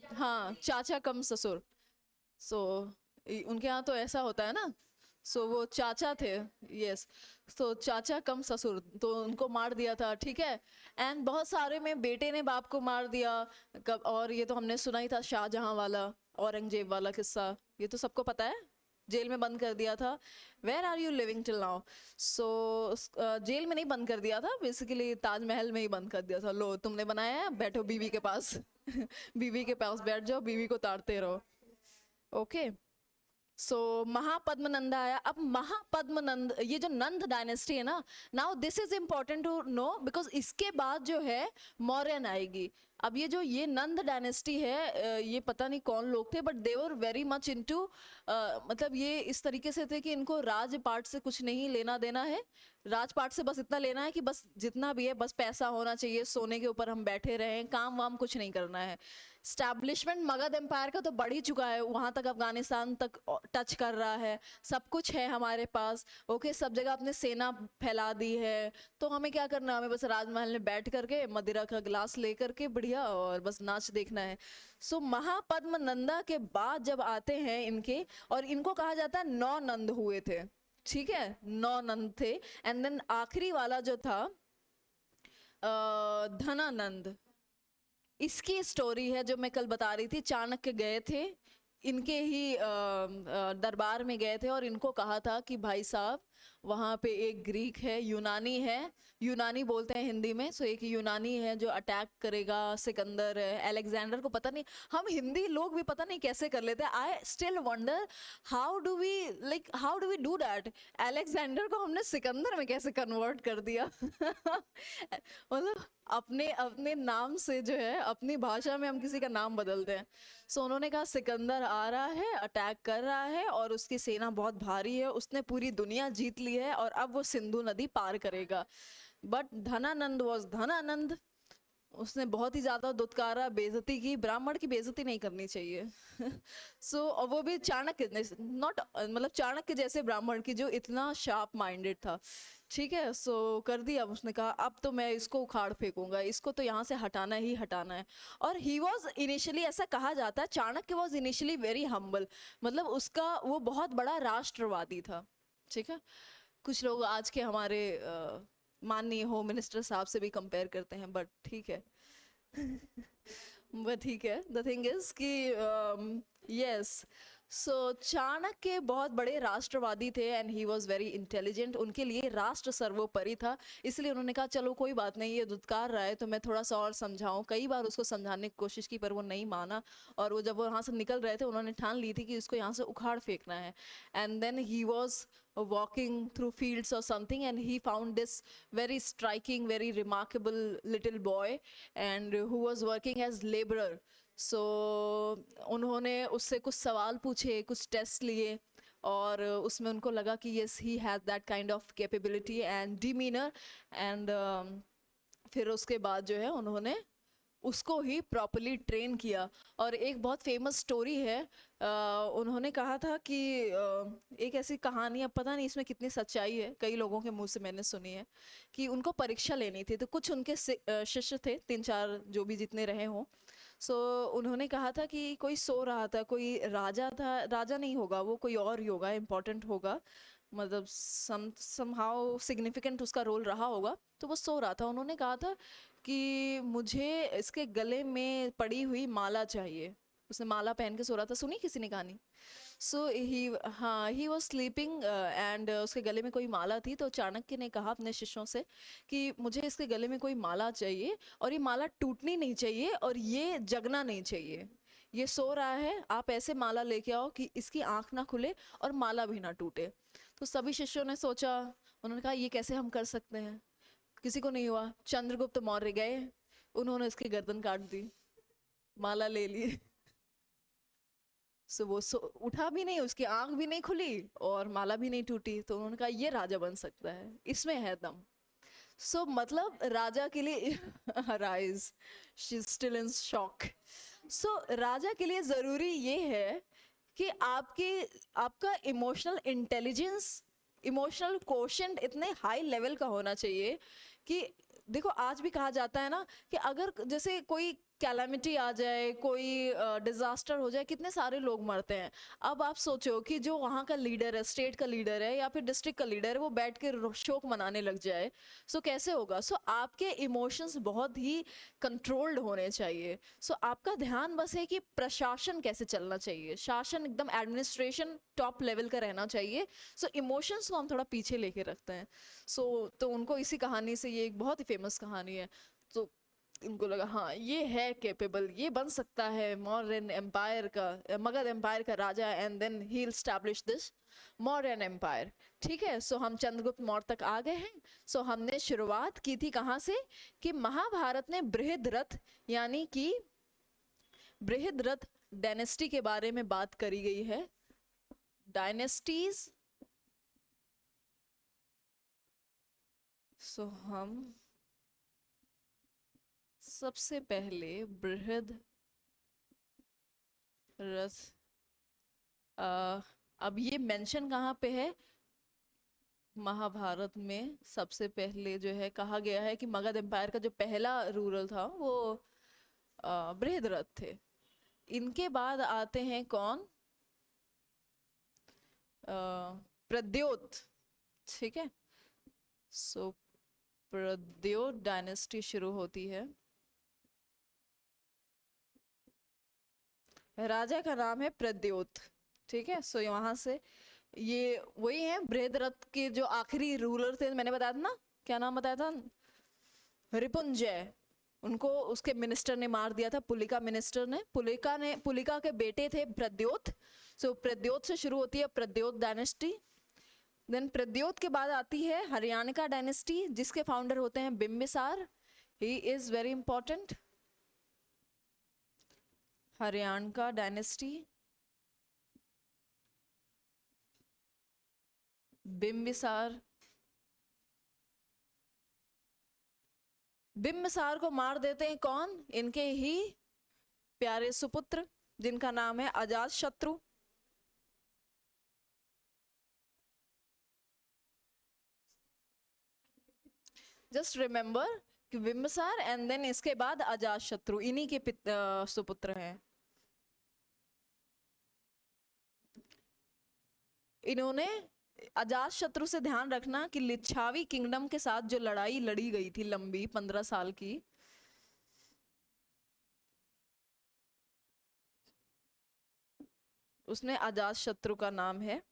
हाँ, चाचा कम ससुर। सो उनके यहाँ तो ऐसा होता है ना। सो वो चाचा थे, यस। तो चाचा कम ससुर, तो उनको मार दिया था, ठीक है। एंड बहुत सारे में बेटे ने बाप को मार दिया। कब? और ये तो हमने सुना ही था, शाहजहां वाला, औरंगजेब वाला किस्सा, ये तो सबको पता है। जेल में बंद कर दिया था। Where are you living till now? So jail में नहीं बंद कर दिया था, बेसिकली ताजमहल में ही बंद कर दिया था। लो तुमने बनाया है, बैठो बीवी के पास बीवी के पास बैठ जाओ, बीवी को ताड़ते रहो। ओके। सो महापद्मनंद आया। अब महापद्मनंद, ये जो नंद डायनेस्टी है ना, now this is important to know because इसके बाद जो है मौर्यन आएगी। अब ये नंद डायनेस्टी है, ये पता नहीं कौन लोग थे, but they were very much into, मतलब ये इस तरीके से थे कि इनको राजपाट से कुछ नहीं लेना देना है। राजपाट से बस इतना लेना है कि बस जितना भी है बस पैसा होना चाहिए, सोने के ऊपर हम बैठे रहें, काम वाम कुछ नहीं करना है। स्टैब्लिशमेंट मगध एम्पायर का तो बढ़ ही चुका है, वहां तक अफगानिस्तान तक टच कर रहा है, सब कुछ है हमारे पास। ओके, सब जगह अपने सेना फैला दी है, तो हमें क्या करना है? हमें बस राजमहल में बैठ करके मदिरा का गिलास लेकर के बढ़िया और बस नाच देखना है। सो महापद्मनंदा के बाद जब आते हैं इनके, और इनको कहा जाता है 9 नंद हुए थे, ठीक है, 9 नंद थे। एंड देन आखिरी वाला जो था धनानंद, इसकी स्टोरी है जो मैं कल बता रही थी। चाणक्य गए थे, इनके ही दरबार में गए थे और इनको कहा था कि भाई साहब वहाँ पे एक ग्रीक है, यूनानी है, यूनानी बोलते हैं हिंदी में। सो एक यूनानी है जो अटैक करेगा सिकंदर, अलेक्जेंडर को। पता नहीं, हम हिंदी लोग भी पता नहीं कैसे कर लेते हैं। I still wonder how do we do that. Alexander को हमने सिकंदर में कैसे कन्वर्ट कर दिया मतलब अपने अपने नाम से जो है, अपनी भाषा में हम किसी का नाम बदलते हैं। सो उन्होंने कहा सिकंदर आ रहा है, अटैक कर रहा है और उसकी सेना बहुत भारी है, उसने पूरी दुनिया जीत ली है और अब वो सिंधु नदी पार करेगा। बट धनानंद वॉज धनानंद, उसने बहुत ही ज्यादा दुत्कारा, बेइज्जती की। ब्राह्मण की बेइज्जती नहीं करनी चाहिए सो और वो भी चाणक्य, नॉट मतलब चाणक्य जैसे ब्राह्मण की जो इतना शार्प माइंडेड था। ठीक है, सो कर दिया उसने, कहा अब तो मैं इसको उखाड़ फेंकूंगा, इसको तो यहाँ से हटाना ही हटाना है। और ही वॉज इनिशियली, ऐसा कहा जाता है, Chanakya was initially very humble, मतलब उसका वो बहुत बड़ा राष्ट्रवादी था। ठीक है, कुछ लोग आज के हमारे माननीय होम मिनिस्टर साहब से भी कंपेयर करते हैं, बट ठीक है। बट ठीक है, द थिंग इज कि यस, सो चाणक्य बहुत बड़े राष्ट्रवादी थे and he was very intelligent, उनके लिए राष्ट्र सर्वोपरि था। इसलिए उन्होंने कहा चलो कोई बात नहीं, ये धुतकार रहा है तो मैं थोड़ा सा और समझाऊं। कई बार उसको समझाने की कोशिश की पर वो नहीं माना, और वो जब वो वहाँ से निकल रहे थे उन्होंने ठान ली थी कि इसको यहाँ से उखाड़ फेंकना है। And then he was walking through fields or something and he found this very striking, very remarkable little boy and who was working as laborer. So उन्होंने उससे कुछ सवाल पूछे, कुछ टेस्ट लिए, और उसमें उनको लगा कि yes he has that kind of capability and demeanor and फिर उसके बाद जो है उन्होंने उसको ही प्रॉपरली ट्रेन किया। और एक बहुत फेमस स्टोरी है, उन्होंने कहा था कि एक ऐसी कहानी, अब पता नहीं इसमें कितनी सच्चाई है, कई लोगों के मुंह से मैंने सुनी है, कि उनको परीक्षा लेनी थी तो कुछ उनके शिष्य थे, 3-4 जो भी जितने रहे हों। सो उन्होंने कहा था कि कोई सो रहा था, कोई राजा था, राजा नहीं होगा वो, कोई और ही होगा, इम्पोर्टेंट होगा, मतलब समहाउ सिग्निफिकेंट उसका रोल रहा होगा, तो वो सो रहा था। उन्होंने कहा था कि मुझे इसके गले में पड़ी हुई माला चाहिए। उसने माला पहन के सो रहा था, सुनी किसी ने कहानी? सो ही, हाँ, ही वॉज स्लीपिंग एंड उसके गले में कोई माला थी। तो चाणक्य ने कहा अपने शिष्यों से कि मुझे इसके गले में कोई माला चाहिए, और ये माला टूटनी नहीं चाहिए, और ये जगना नहीं चाहिए, ये सो रहा है, आप ऐसे माला लेके आओ कि इसकी आंख ना खुले और माला भी ना टूटे। तो सभी शिष्यों ने सोचा, उन्होंने कहा ये कैसे हम कर सकते हैं, किसी को नहीं हुआ। चंद्रगुप्त मौर्य गए, उन्होंने इसकी गर्दन काट दी, माला ले ली। सो वो उठा भी नहीं, उसकी आंख भी नहीं खुली और माला भी नहीं टूटी। तो उन्होंने कहा ये राजा बन सकता है, इसमें है दम। सो मतलब राजा के लिए rise, she still in shock. So राजा के लिए जरूरी ये है कि आपका इमोशनल इंटेलिजेंस, इमोशनल कोशेंट इतने हाई लेवल का होना चाहिए कि देखो, आज भी कहा जाता है ना कि अगर जैसे कोई कैलामिटी आ जाए, कोई डिजास्टर हो जाए, कितने सारे लोग मरते हैं। अब आप सोचो कि जो वहाँ का लीडर है, स्टेट का लीडर है या फिर डिस्ट्रिक्ट का लीडर है, वो बैठ के शोक मनाने लग जाए, सो कैसे होगा? सो आपके इमोशंस बहुत ही कंट्रोल्ड होने चाहिए। सो आपका ध्यान बस है कि प्रशासन कैसे चलना चाहिए, शासन एकदम एडमिनिस्ट्रेशन टॉप लेवल का रहना चाहिए। सो इमोशंस को हम थोड़ा पीछे लेके रखते हैं। तो उनको इसी कहानी से, ये एक बहुत ही फेमस कहानी है, तो इनको लगा हाँ ये है कैपेबल, ये बन सकता है मौर्यन एम्पायर का, मगध एम्पायर का राजा, and then he establish this Mauryan empire. ठीक है, सो हम चंद्रगुप्त मौर्य तक आ गए हैं। सो हमने शुरुआत की थी कहाँ से, कि महाभारत ने बृहद्रथ, यानी कि बृहद्रथ डायनेस्टी के बारे में बात करी गई है। डायनेस्टीज, सो हम सबसे पहले बृहद रथ, अब ये मेंशन कहाँ पे है? महाभारत में सबसे पहले जो है कहा गया है कि मगध एम्पायर का जो पहला रूलर था वो बृहद्रथ थे। इनके बाद आते हैं कौन? प्रद्योत। ठीक है, सो प्रद्योत डायनेस्टी शुरू होती है। राजा का नाम है प्रद्योत। ठीक है, सो वहां से ये वही है बृहद्रथ के जो आखिरी रूलर थे, मैंने बताया था ना, क्या नाम बताया था? रिपुंजय। उनको उसके मिनिस्टर ने मार दिया था, पुलिका मिनिस्टर ने। पुलिका के बेटे थे प्रद्योत। सो प्रद्योत से शुरू होती है प्रद्योत डायनेस्टी। देन प्रद्योत के बाद आती है हरियाणा का डायनेस्टी, जिसके फाउंडर होते हैं Bimbisara. He is very important. Haryana का डायनेस्टी, बिंबिसार। बिंबिसार को मार देते हैं कौन? इनके ही प्यारे सुपुत्र, जिनका नाम है अजात शत्रु। जस्ट रिमेंबर कि बिंबिसार एंड देन इसके बाद अजात शत्रु, इन्हीं के सुपुत्र हैं। इन्होंने अजात शत्रु से ध्यान रखना कि लिच्छावी किंगडम के साथ जो लड़ाई लड़ी गई थी लंबी 15 साल की, उसने अजात शत्रु का नाम है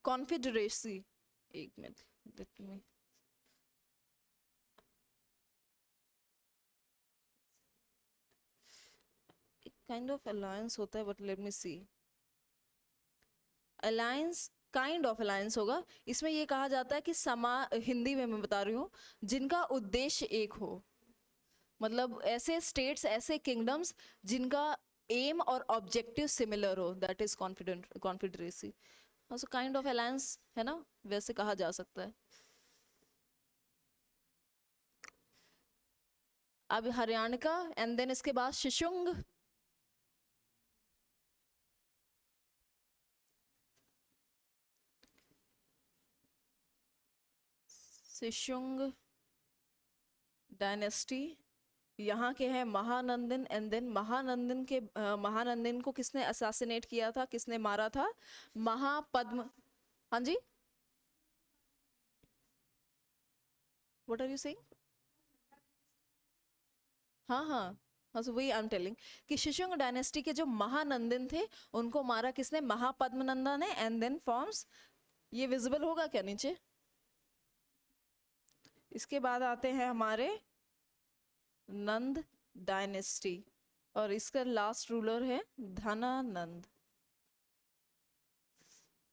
कॉन्फेडरेसी। एक minute, let me, kind of alliance होता है, but let me see, alliance, kind of alliance होगा। इसमें ये कहा जाता है कि हिंदी में मैं बता रही हूँ, जिनका उद्देश्य एक हो, मतलब ऐसे स्टेट्स, ऐसे किंगडम्स जिनका एम और ऑब्जेक्टिव सिमिलर हो, that is confederacy. So kind of alliance है ना, वैसे कहा जा सकता है। अब हरियाणा का एंड देन इसके बाद शिशुंग, शिशुंग डायनेस्टी, यहाँ के हैं महानंदन एंड देन महानंदन के महानंदन को किसने असैसिनेट किया था, किसने मारा था? महापद्म, हाँ जी, व्हाट आर यू सेइंग? हाँ हाँ हाँ, so वही आई एम टेलिंग कि शिशुंग डायनेस्टी के जो महानंदन थे उनको मारा किसने? महापद्मनंदा ने। एंड देन फॉर्म्स, ये विजिबल होगा क्या नीचे? इसके बाद आते हैं हमारे नंद डायनेस्टी, और इसका लास्ट रूलर है धनानंद।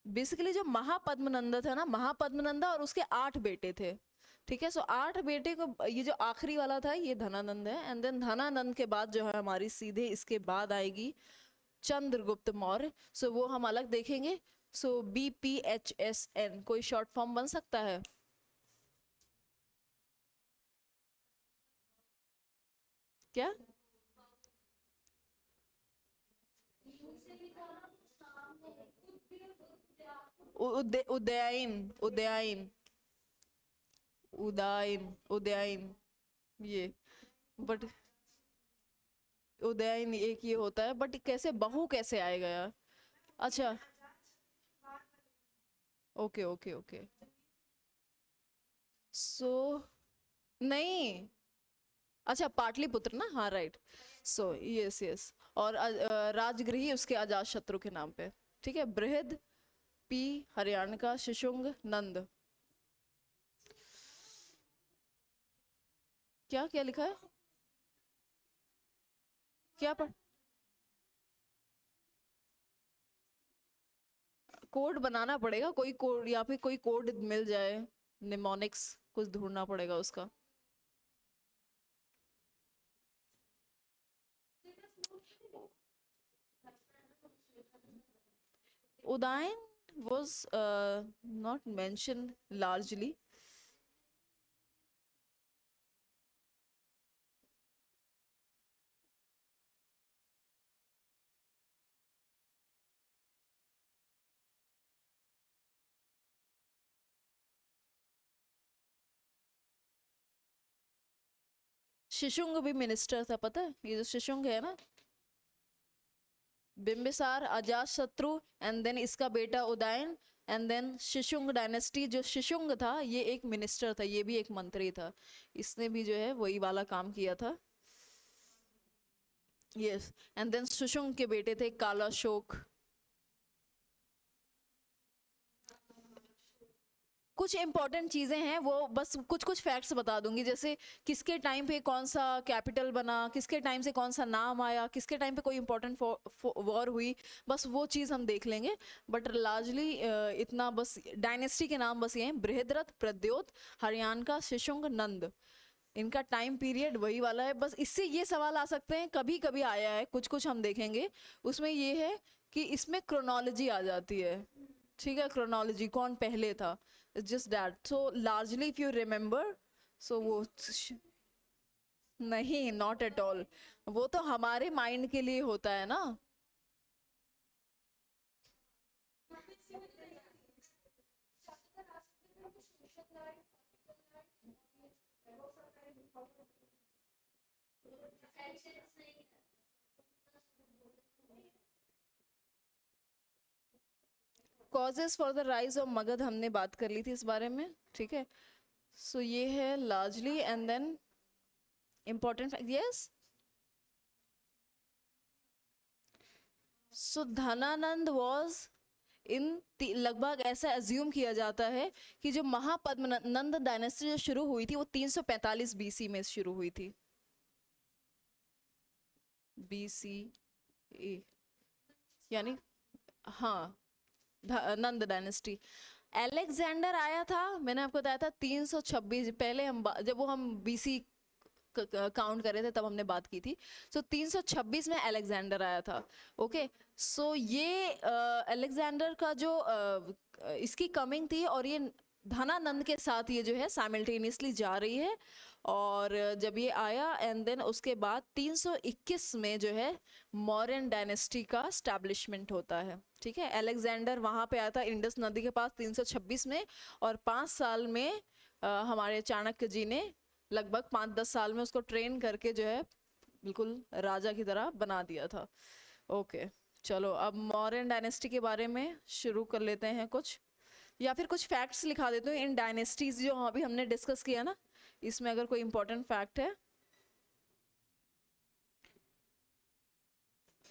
बेसिकली जो महापद्मनंदा था ना, महापद्मनंदा और उसके 8 बेटे थे, ठीक है। सो 8 बेटे को, ये जो आखिरी वाला था ये धनानंद है। एंड देन धनानंद के बाद जो है हमारी सीधे इसके बाद आएगी चंद्रगुप्त मौर्य। सो वो हम अलग देखेंगे। सो BPHSN कोई शॉर्ट फॉर्म बन सकता है? क्या? उदयन, उदयन, उदयन, उदयन, ये, बट उदयन एक ये होता है, बट कैसे बहु कैसे आएगा यार? अच्छा, ओके ओके ओके, सो नहीं, अच्छा पाटलिपुत्र ना, हाँ राइट। सो यस यस, और राजगृही उसके अजात शत्रु के नाम पे, ठीक है। बृहद, पी हरियाणा का, शिशुंग, नंद, क्या क्या लिखा है? क्या पढ़, कोड बनाना पड़ेगा, कोई कोड या फिर कोई कोड मिल जाए, निमोनिक्स कुछ ढूंढना पड़ेगा उसका। Udayan was not mentioned largely. शिशुंग भी मिनिस्टर था, पता है? ये जो शिशुंग है ना, बिंबिसार, अजातशत्रु एंड देन इसका बेटा उदयन एंड देन शिशुंग डायनेस्टी। जो शिशुंग था ये एक मिनिस्टर था, ये भी एक मंत्री था, इसने भी जो है वही वाला काम किया था। यस, एंड देन शिशुंग के बेटे थे कालाशोक। कुछ इंपॉर्टेंट चीजें हैं, वो बस कुछ कुछ फैक्ट्स बता दूंगी, जैसे किसके टाइम पे कौन सा कैपिटल बना, किसके टाइम से कौन सा नाम आया, किसके टाइम पे कोई इंपॉर्टेंट वॉर हुई, बस वो चीज हम देख लेंगे। बट लार्जली इतना बस, डायनेस्टी के नाम बस ये हैं, बृहद्रथ, प्रद्योत, हरियाणा का, शिशुंग, नंद, इनका टाइम पीरियड वही वाला है। बस इससे ये सवाल आ सकते हैं, कभी कभी आया है, कुछ कुछ हम देखेंगे। उसमें ये है कि इसमें क्रोनोलॉजी आ जाती है, ठीक है, क्रोनोलॉजी कौन पहले था, just that. So largely if you remember, so वो नहीं, नॉट एट ऑल, वो तो हमारे माइंड के लिए होता है ना। Causes for the rise of Magadh हमने बात कर ली थी इस बारे में, ठीक है। सो ये है largely, and then important yes. So Dhanananda was in लगभग ऐसा एज्यूम किया जाता है कि जो महापद्मनंद डायनेस्टी जो शुरू हुई थी वो 345 बीसी में शुरू हुई थी, बीसी ए, यानी हाँ नंद डायनेस्टी। अलेक्जेंडर आया था, मैंने आपको बताया था 326, पहले हम जब वो हम बीसी काउंट कर रहे थे तब हमने बात की थी। सो 326 में अलेक्जेंडर आया था। ओके, सो ये अलेक्जेंडर का जो इसकी कमिंग थी, और ये धनानंद के साथ ये जो है साइमल्टेनियसली जा रही है। और जब ये आया एंड देन उसके बाद 321 में जो है मौर्यन डायनेस्टी का स्टैब्लिशमेंट होता है, ठीक है। अलेक्जेंडर वहाँ पे आया था इंडस नदी के पास 326 में, और 5 साल में हमारे चाणक्य जी ने लगभग 5-10 साल में उसको ट्रेन करके जो है बिल्कुल राजा की तरह बना दिया था। ओके, चलो अब मौर्यन डायनेस्टी के बारे में शुरू कर लेते हैं कुछ, या फिर कुछ फैक्ट्स लिखा देते हैं इन डायनेस्टीज जो अभी हमने डिस्कस किया ना, इसमें अगर कोई इंपॉर्टेंट फैक्ट है।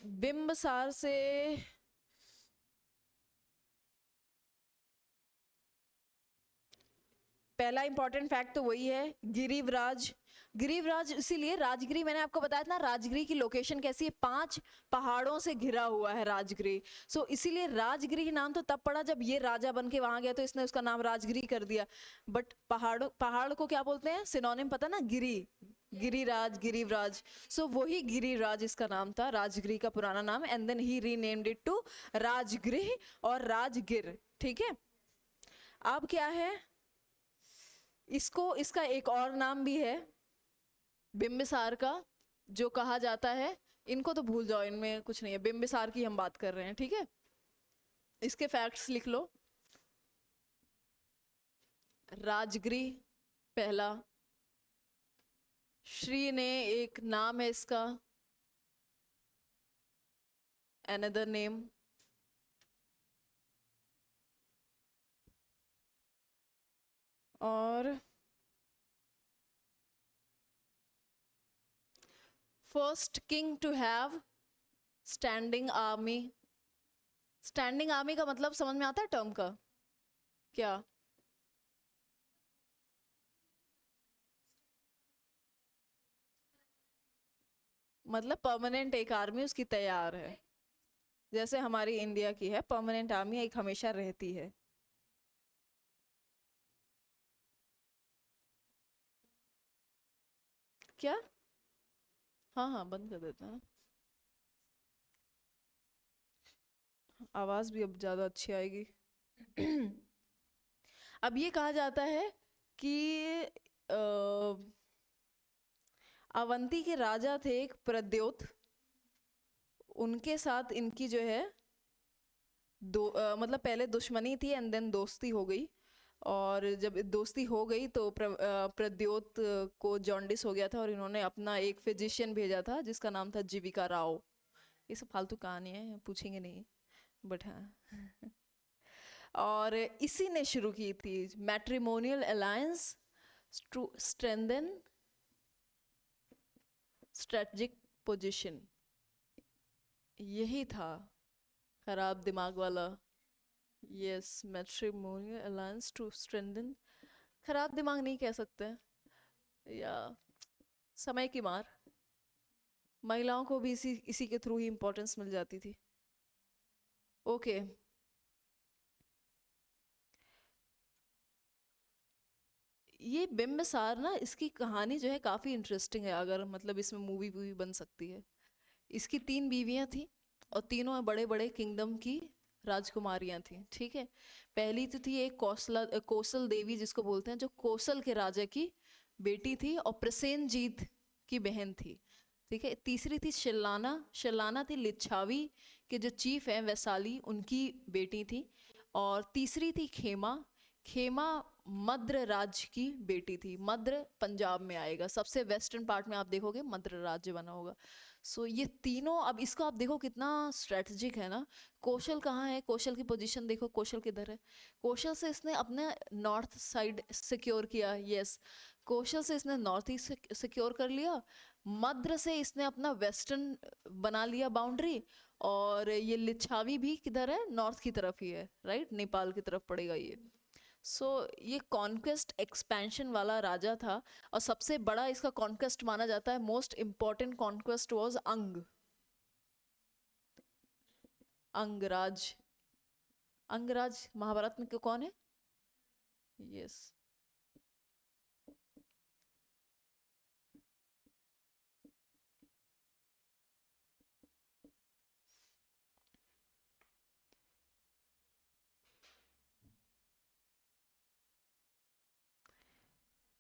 बिंबसार से पहला इंपॉर्टेंट फैक्ट तो वही है, गिरिवराज। गिरिवराज इसीलिए राजगिरी, मैंने आपको बताया था ना राजगिरी की लोकेशन कैसी है, 5 पहाड़ों से घिरा हुआ है राजगिरी। सो इसीलिए राजगिरी नाम तो तब पड़ा जब ये राजा बन के वहां गया तो इसने उसका नाम राजगिरी कर दिया। बट पहाड़ को क्या बोलते हैं सिनोनिम पता ना, गिरी, गिरिराज, गिरिवराज। सो वही गिरिराज इसका नाम था, राजगिरी का पुराना नाम, and then he renamed it to Rajgriha और राजगिर, ठीक है। अब क्या है, इसको इसका एक और नाम भी है बिंबिसार का, जो कहा जाता है, इनको तो भूल जाओ, इनमें कुछ नहीं है, बिंबिसार की हम बात कर रहे हैं, ठीक है। इसके फैक्ट्स लिख लो। राजगिरी पहला, श्री ने एक नाम है इसका, अनदर नेम, और first king to have standing army. Standing army का मतलब समझ में आता है टर्म का क्या? मतलब परमानेंट एक आर्मी उसकी तैयार है, जैसे हमारी इंडिया की है परमानेंट आर्मी, एक हमेशा रहती है। क्या? हाँ हाँ, बंद कर देते हैं, आवाज भी अब ज्यादा अच्छी आएगी। अब ये कहा जाता है कि अवंती के राजा थे एक प्रद्योत, उनके साथ इनकी जो है मतलब पहले दुश्मनी थी एंड देन दोस्ती हो गई, और जब दोस्ती हो गई तो प्रद्योत को जॉन्डिस हो गया था, और इन्होंने अपना एक फिजिशियन भेजा था जिसका नाम था जीविका राव। ये सब फालतू कहानी है, पूछेंगे नहीं, बट हाँ। और इसी ने शुरू की थी matrimonial alliance to strengthen strategic position. यही था खराब दिमाग वाला, yes, matrimonial alliance to strengthen, खराब दिमाग नहीं कह सकते, या समय की मार, महिलाओं को भी इसी इसी के थ्रू ही इंपॉर्टेंस मिल जाती थी। ओके, ये बिंबिसार ना, इसकी कहानी जो है काफ़ी इंटरेस्टिंग है, अगर मतलब इसमें मूवी वूवी बन सकती है। इसकी 3 बीवियां थी और तीनों बड़े बड़े किंगडम की राजकुमारियां थी, ठीक है। पहली तो थी एक कौशल देवी जिसको बोलते हैं, जो कौशल के राजा की बेटी थी और प्रसेनजीत की बहन थी, ठीक है। तीसरी थी शिलाना, शिलाना थी लिच्छावी के जो चीफ हैं वैशाली, उनकी बेटी थी। और तीसरी थी खेमा, खेमा मद्र राज्य की बेटी थी। मद्र पंजाब में आएगा, सबसे वेस्टर्न पार्ट में आप देखोगे मद्र राज्य बना होगा। सो ये तीनों, अब इसको आप देखो कितना स्ट्रेटजिक है ना। कौशल कहाँ है, कौशल की पोजीशन देखो, कौशल किधर है। कौशल से इसने अपने नॉर्थ साइड सिक्योर किया, यस। कौशल से इसने नॉर्थ ईस्ट सिक्योर कर लिया। मद्र से इसने अपना वेस्टर्न बना लिया बाउंड्री। और ये लिच्छावी भी किधर है, नॉर्थ की तरफ ही है, राइट, नेपाल की तरफ पड़ेगा ये। सो ये कॉन्क्वेस्ट एक्सपेंशन वाला राजा था। और सबसे बड़ा इसका कॉन्क्वेस्ट माना जाता है, मोस्ट इम्पॉर्टेंट कॉन्क्वेस्ट वाज अंग, अंगराज। अंगराज महाभारत में कौन है? यस।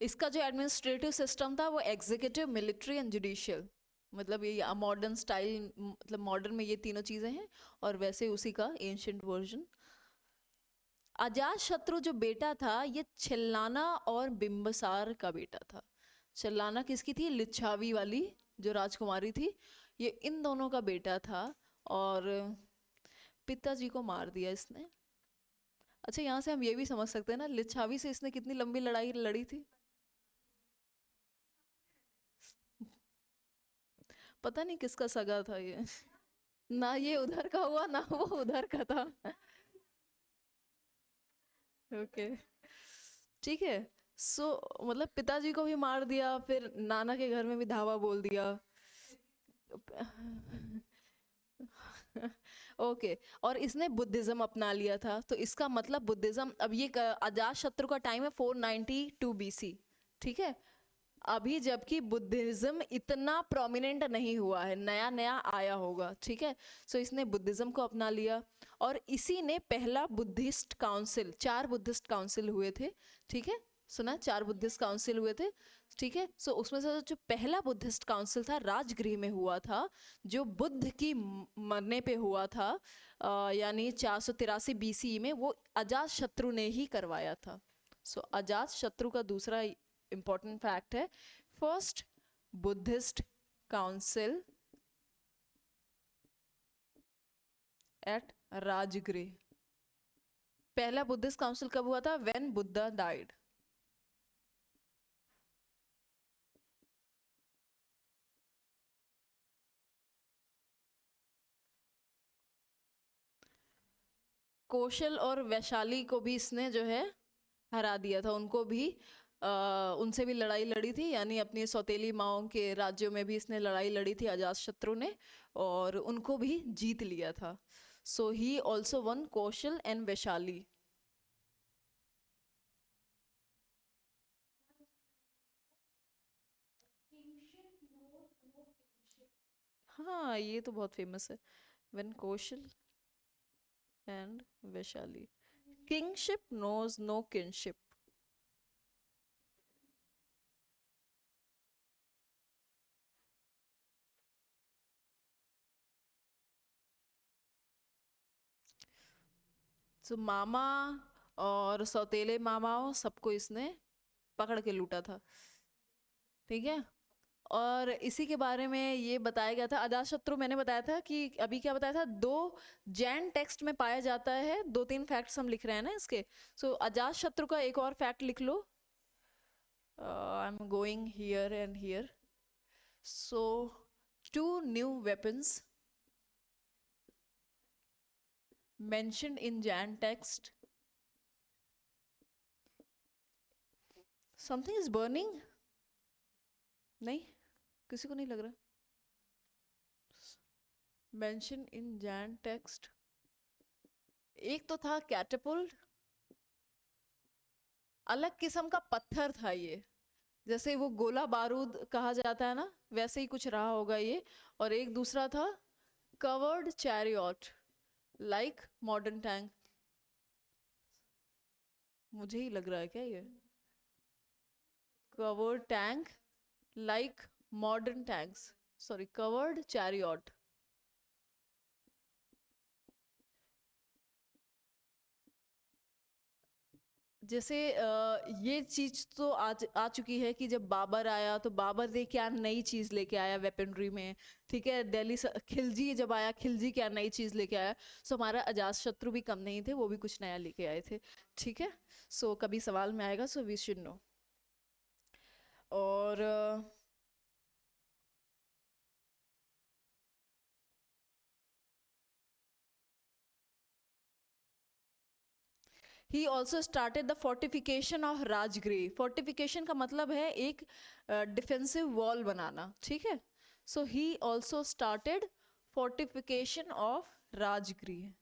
इसका जो एडमिनिस्ट्रेटिव सिस्टम था वो एग्जीक्यूटिव, मिलिट्री एंड जुडिशियल, मतलब ये मॉडर्न स्टाइल, मतलब मॉडर्न में ये तीनों चीजें हैं, और वैसे उसी का एंशियंट वर्जन। अजात शत्रु जो बेटा था ये छिल्लाना और बिंबसार का बेटा था। छिल्लाना किसकी थी? लिच्छावी वाली जो राजकुमारी थी, ये इन दोनों का बेटा था। और पिताजी को मार दिया इसने। अच्छा, यहाँ से हम ये भी समझ सकते हैं ना, लिच्छावी से इसने कितनी लंबी लड़ाई लड़ी थी। पता नहीं किसका सगा था ये। ना ये उधर का हुआ, ना वो उधर का था। ओके, ठीक है। सो मतलब पिताजी को भी मार दिया, फिर नाना के घर में भी धावा बोल दिया। ओके। और इसने बुद्धिज्म अपना लिया था, तो इसका मतलब बुद्धिज्म, अब ये अजात शत्रु का टाइम है 492 बीसी, ठीक है। अभी जबकि बुद्धिज्म इतना प्रोमिनेंट नहीं हुआ है, नया नया आया होगा, ठीक है। सो इसने बुद्धिज्म को अपना लिया। और इसी ने पहला बुद्धिस्ट काउंसिल, 4 बुद्धिस्ट काउंसिल हुए थे, ठीक है। सुना, 4 बुद्धिस्ट काउंसिल हुए थे, ठीक है। सो उसमें से जो पहला बुद्धिस्ट काउंसिल था राजगृह में हुआ था, जो बुद्ध की मरने पे हुआ था, यानी 483 बीसी में, वो अजात शत्रु ने ही करवाया था। सो अजात शत्रु का दूसरा इंपॉर्टेंट फैक्ट है, first Buddhist council at Rajgriha. पहला बुद्धिस्ट काउंसिल कब हुआ था? When Buddha died. कौशल और वैशाली को भी इसने जो है हरा दिया था, उनको भी उनसे भी लड़ाई लड़ी थी, यानी अपनी सौतेली माओं के राज्यों में भी इसने लड़ाई लड़ी थी अजात शत्रु ने, और उनको भी जीत लिया था। So he also won Kosala and Vaishali. हाँ, ये तो बहुत फेमस है, when Kaushal and Vaishali. Kingship knows no kinship। तो मामा और सौतेले मामाओं सबको इसने पकड़ के लूटा था, ठीक है। और इसी के बारे में ये बताया गया था, अजातशत्रु मैंने बताया था कि, अभी क्या बताया था, 2 जैन टेक्स्ट में पाया जाता है। 2-3 फैक्ट्स हम लिख रहे हैं ना इसके। सो अजातशत्रु का एक और फैक्ट लिख लो। I am going here and here. So 2 new weapons mentioned in Jan text। Something is burning? नहीं, किसी को नहीं लग रहा। मेंशन इन जैन टेक्स्ट, एक तो था कैटपुल्ट, अलग किस्म का पत्थर था ये, जैसे वो गोला बारूद कहा जाता है ना, वैसे ही कुछ रहा होगा ये। और एक दूसरा था covered chariot, like modern tank. मुझे ही लग रहा है क्या ये? Covered tank like modern tanks, sorry, covered chariot. जैसे ये चीज तो आज आ चुकी है कि जब बाबर आया तो बाबर ने क्या नई चीज लेके आया वेपनरी में, ठीक है। खिलजी जब आया, खिलजी क्या नई चीज लेके आया। सो हमारा अजात शत्रु भी कम नहीं थे, वो भी कुछ नया लेके आए थे, ठीक है। सो कभी सवाल में आएगा, सो वी शुड नो। और he also started the fortification of Rajgriha. Fortification का मतलब है एक डिफेंसिव वॉल बनाना, ठीक है। So he also started fortification of Rajgriha.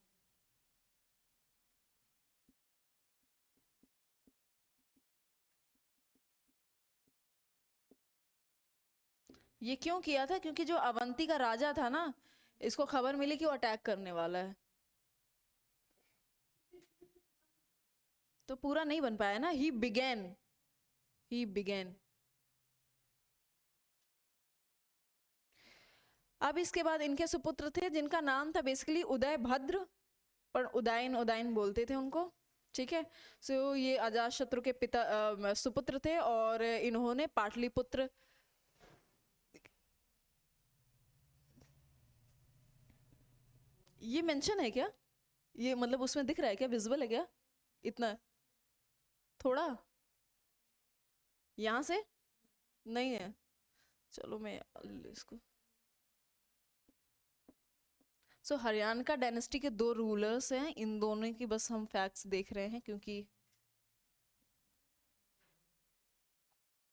ये क्यों किया था? क्योंकि जो अवंती का राजा था ना, इसको खबर मिली कि वो अटैक करने वाला है, तो पूरा नहीं बन पाया ना। ही बिगेन। अब इसके बाद इनके सुपुत्र थे जिनका नाम था बेसिकली उदय भद्र, पर उदयन उदयन बोलते थे उनको, ठीक है। सो ये अजात शत्रु के पिता सुपुत्र थे, और इन्होंने पाटलिपुत्र, ये मेंशन है क्या? ये मतलब उसमें दिख रहा है क्या, विजिबल है क्या इतना? थोड़ा यहाँ से नहीं है। चलो मैं इसको, सो हरियाणा का डायनेस्टी के दो रूलर्स हैं, इन दोनों की बस हम फैक्ट्स देख रहे हैं, क्योंकि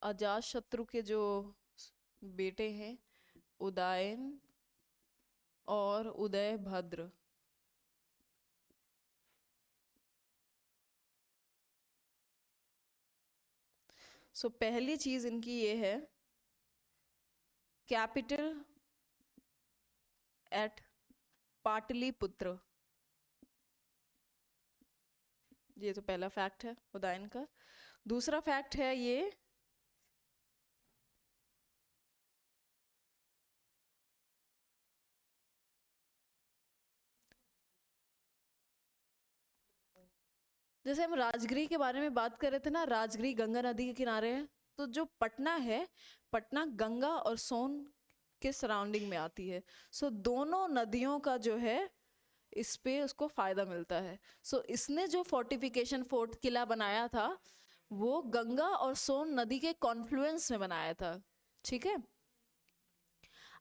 अजात शत्रु के जो बेटे हैं उदयन और उदय भद्र, सो पहली चीज इनकी ये है, कैपिटल एट पाटलिपुत्र। ये तो पहला फैक्ट है उदयन का। दूसरा फैक्ट है ये, जैसे हम राजगृह के बारे में बात कर रहे थे ना, राजगृह गंगा नदी के किनारे है। तो जो पटना है, पटना गंगा और सोन के सराउंडिंग में आती है। सो दोनों नदियों का जो है इस पे उसको फायदा मिलता है। सो इसने जो फोर्टिफिकेशन फोर्ट किला बनाया था, वो गंगा और सोन नदी के कॉन्फ्लुएंस में बनाया था, ठीक है।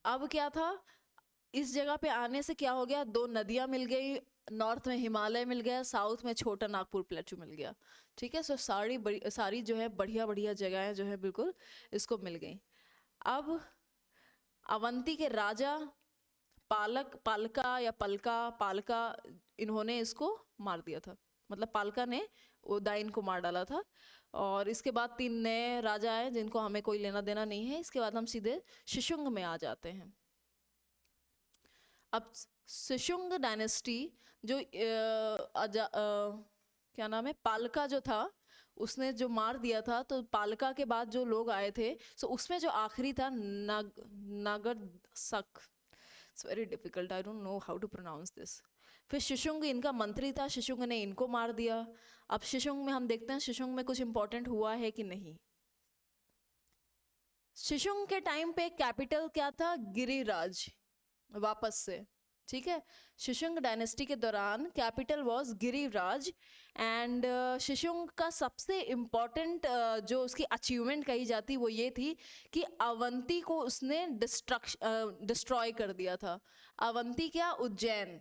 अब क्या था, इस जगह पे आने से क्या हो गया, दो नदियां मिल गई, नॉर्थ में हिमालय मिल गया, साउथ में छोटा नागपुर प्लेटू मिल गया, ठीक है। सो सारी जो है बढ़िया बढ़िया जगहें जो है बिल्कुल इसको मिल गई। अब अवंती के राजा पालका, इन्होंने इसको मार दिया था, मतलब पालका ने उदयन को मार डाला था। और इसके बाद तीन नए राजा आए जिनको हमें कोई लेना देना नहीं है। इसके बाद हम सीधे शिशुंग में आ जाते हैं। अब शिशुंग डायनेस्टी जो क्या नाम है, पालका जो था, उसने जो मार दिया था, तो पालका के बाद जो लोग आए थे, सो उसमें जो आखिरी था Nagadasaka, it's very difficult, I don't know how to pronounce this. फिर शिशुंग इनका मंत्री था, शिशुंग ने इनको मार दिया। अब शिशुंग में हम देखते हैं शिशुंग में कुछ इंपॉर्टेंट हुआ है कि नहीं। शिशुंग के टाइम पे कैपिटल क्या था, गिरिराज, वापस से, ठीक है। शिशुंग डायनेस्टी के दौरान कैपिटल वाज गिरिराज। एंड शिशुंग का सबसे इम्पोर्टेंट जो उसकी अचीवमेंट कही जाती वो ये थी कि अवंती को उसने डिस्ट्रॉय कर दिया था। अवंती क्या, उज्जैन,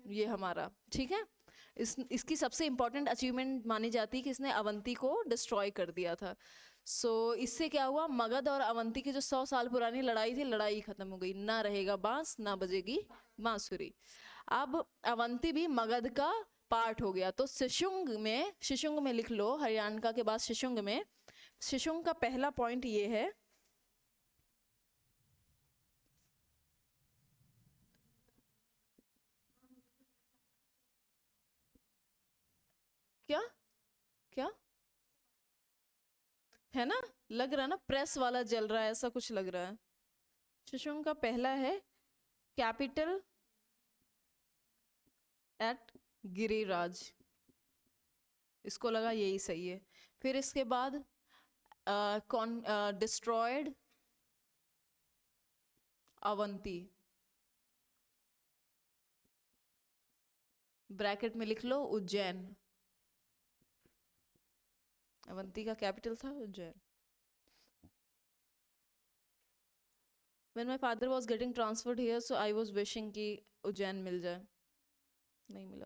ये हमारा, ठीक है। इसकी सबसे इम्पोर्टेंट अचीवमेंट मानी जाती है कि इसने अवंती को डिस्ट्रॉय कर दिया था। इससे क्या हुआ, मगध और अवंती की जो 100 साल पुरानी लड़ाई थी, लड़ाई खत्म हो गई, ना रहेगा बांस ना बजेगी बांसुरी। अब अवंती भी मगध का पार्ट हो गया। तो शिशुंग में लिख लो, हरियाणा के बाद शिशुंग का पहला पॉइंट ये है, क्या क्या है ना, लग रहा है ना प्रेस वाला जल रहा है, ऐसा कुछ लग रहा है। शिशुंग का पहला है कैपिटल एट गिरिराज, इसको लगा यही सही है। फिर इसके बाद कौन डिस्ट्रॉयड अवंती, ब्रैकेट में लिख लो उज्जैन, अवंती का कैपिटल था Ujjain. When my father was getting transferred here, so I was wishing कि उज्जैन मिल जाए, नहीं मिला,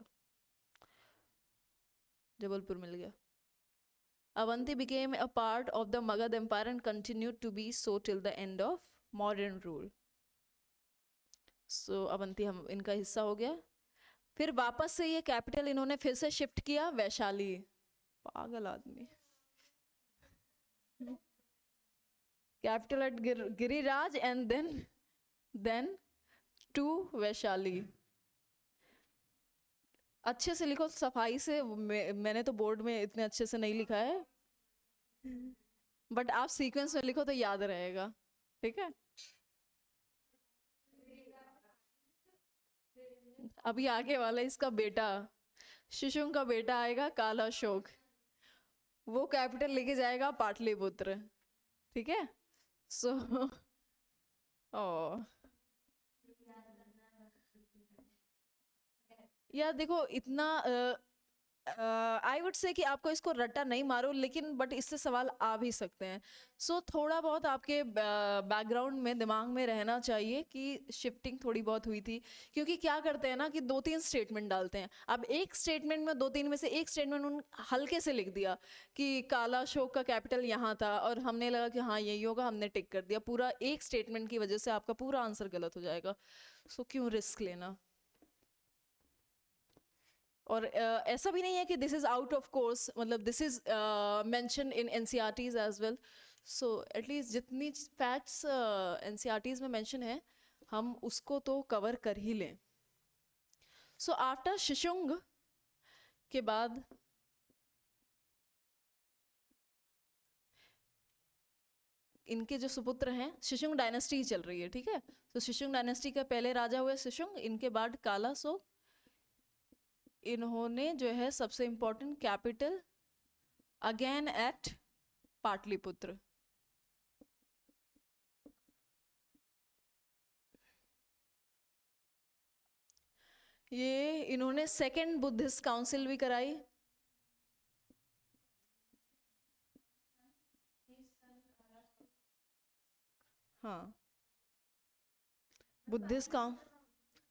जबलपुर मिल गया। Avanti became a part of the Magad Empire and continued to be so till the end of modern rule. So Avanti हम इनका हिस्सा हो गया। फिर वापस से ये कैपिटल इन्होंने फिर से शिफ्ट किया वैशाली, पागल आदमी। Capital at Giriraj and then to Vaishali. अच्छे से लिखो, सफाई से, मैंने तो बोर्ड में इतने अच्छे से नहीं लिखा है, बट आप सीक्वेंस में लिखो तो याद रहेगा, ठीक है। अभी आगे वाला इसका बेटा, शिशुंग का बेटा आएगा कालाशोक, वो कैपिटल लेके जाएगा पाटलिपुत्र, ठीक है। सो ओ यार देखो इतना आई वुड से कि आपको इसको रट्टा नहीं मारो, लेकिन बट इससे सवाल आ भी सकते हैं। सो थोड़ा बहुत आपके बैकग्राउंड में दिमाग में रहना चाहिए कि शिफ्टिंग थोड़ी बहुत हुई थी, क्योंकि क्या करते हैं ना कि 2-3 स्टेटमेंट डालते हैं। अब एक स्टेटमेंट में 2-3 में से एक स्टेटमेंट उन हल्के से लिख दिया कि काला अशोक का कैपिटल यहाँ था, और हमने लगा कि हाँ यही होगा, हमने टिक कर दिया। पूरा एक स्टेटमेंट की वजह से आपका पूरा आंसर गलत हो जाएगा। सो क्यों रिस्क लेना। और ऐसा भी नहीं है कि this is out of course, मतलब this is mention in NCERTs as well. So at least जितनी फैक्ट्स एनसीईआरटीज में मेंशन है हम उसको तो कवर कर ही लें। सो आफ्टर शिशुंग के बाद इनके जो सुपुत्र हैं, शिशुंग डायनेस्टी चल रही है, ठीक है। तो शिशुंग डायनेस्टी का पहले राजा हुए शिशुंग, इनके बाद कालाशोक। इन्होंने जो है सबसे important capital again at Pataliputra. ये इन्होंने सेकेंड बुद्धिस्ट काउंसिल भी कराई। हाँ बुद्धिस्ट काउं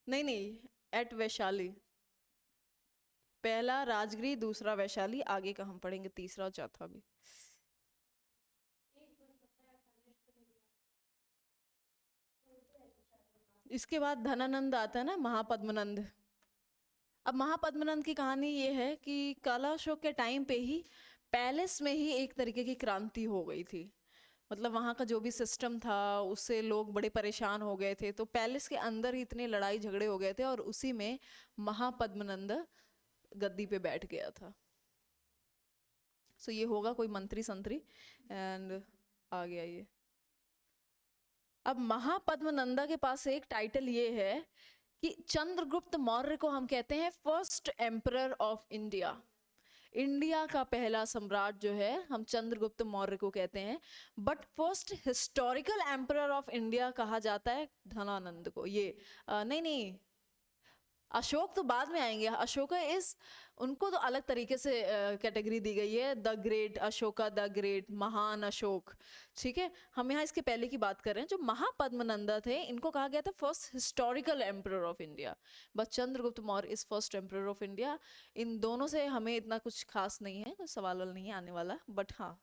नहीं एट वैशाली, पहला राजगिरी, दूसरा वैशाली, आगे का हम पढ़ेंगे तीसरा और चौथा भी। इसके बाद धनानंद आता है ना, महापद्मनंद। अब महापद्मनंद की कहानी ये है कि काला अशोक के टाइम पे ही पैलेस में ही एक तरीके की क्रांति हो गई थी। मतलब वहाँ का जो भी सिस्टम था उससे लोग बड़े परेशान हो गए थे, तो पैलेस के अंदर ही इतने लड़ाई झगड़े हो गए थे, और उसी में महापद्मनंद गद्दी पे बैठ गया था। सो ये होगा कोई मंत्री संतरी, एंड आ गया ये। अब महापद्मनंदा के पास एक टाइटल ये है कि चंद्रगुप्त मौर्य को हम कहते हैं first emperor of India. India का पहला सम्राट जो है हम चंद्रगुप्त मौर्य को कहते हैं, but first historical emperor of India कहा जाता है धनानंद को। ये नहीं अशोक तो बाद में आएंगे। अशोका इज, उनको तो अलग तरीके से कैटेगरी दी गई है, the great Ashoka, the great, महान अशोक, ठीक है। हम यहाँ इसके पहले की बात कर रहे हैं। जो महापद्मनंदा थे इनको कहा गया था first historical emperor of India, but Chandragupta Maurya is first emperor of India. इन दोनों से हमें इतना कुछ खास नहीं है, कोई सवाल नहीं है आने वाला, बट हाँ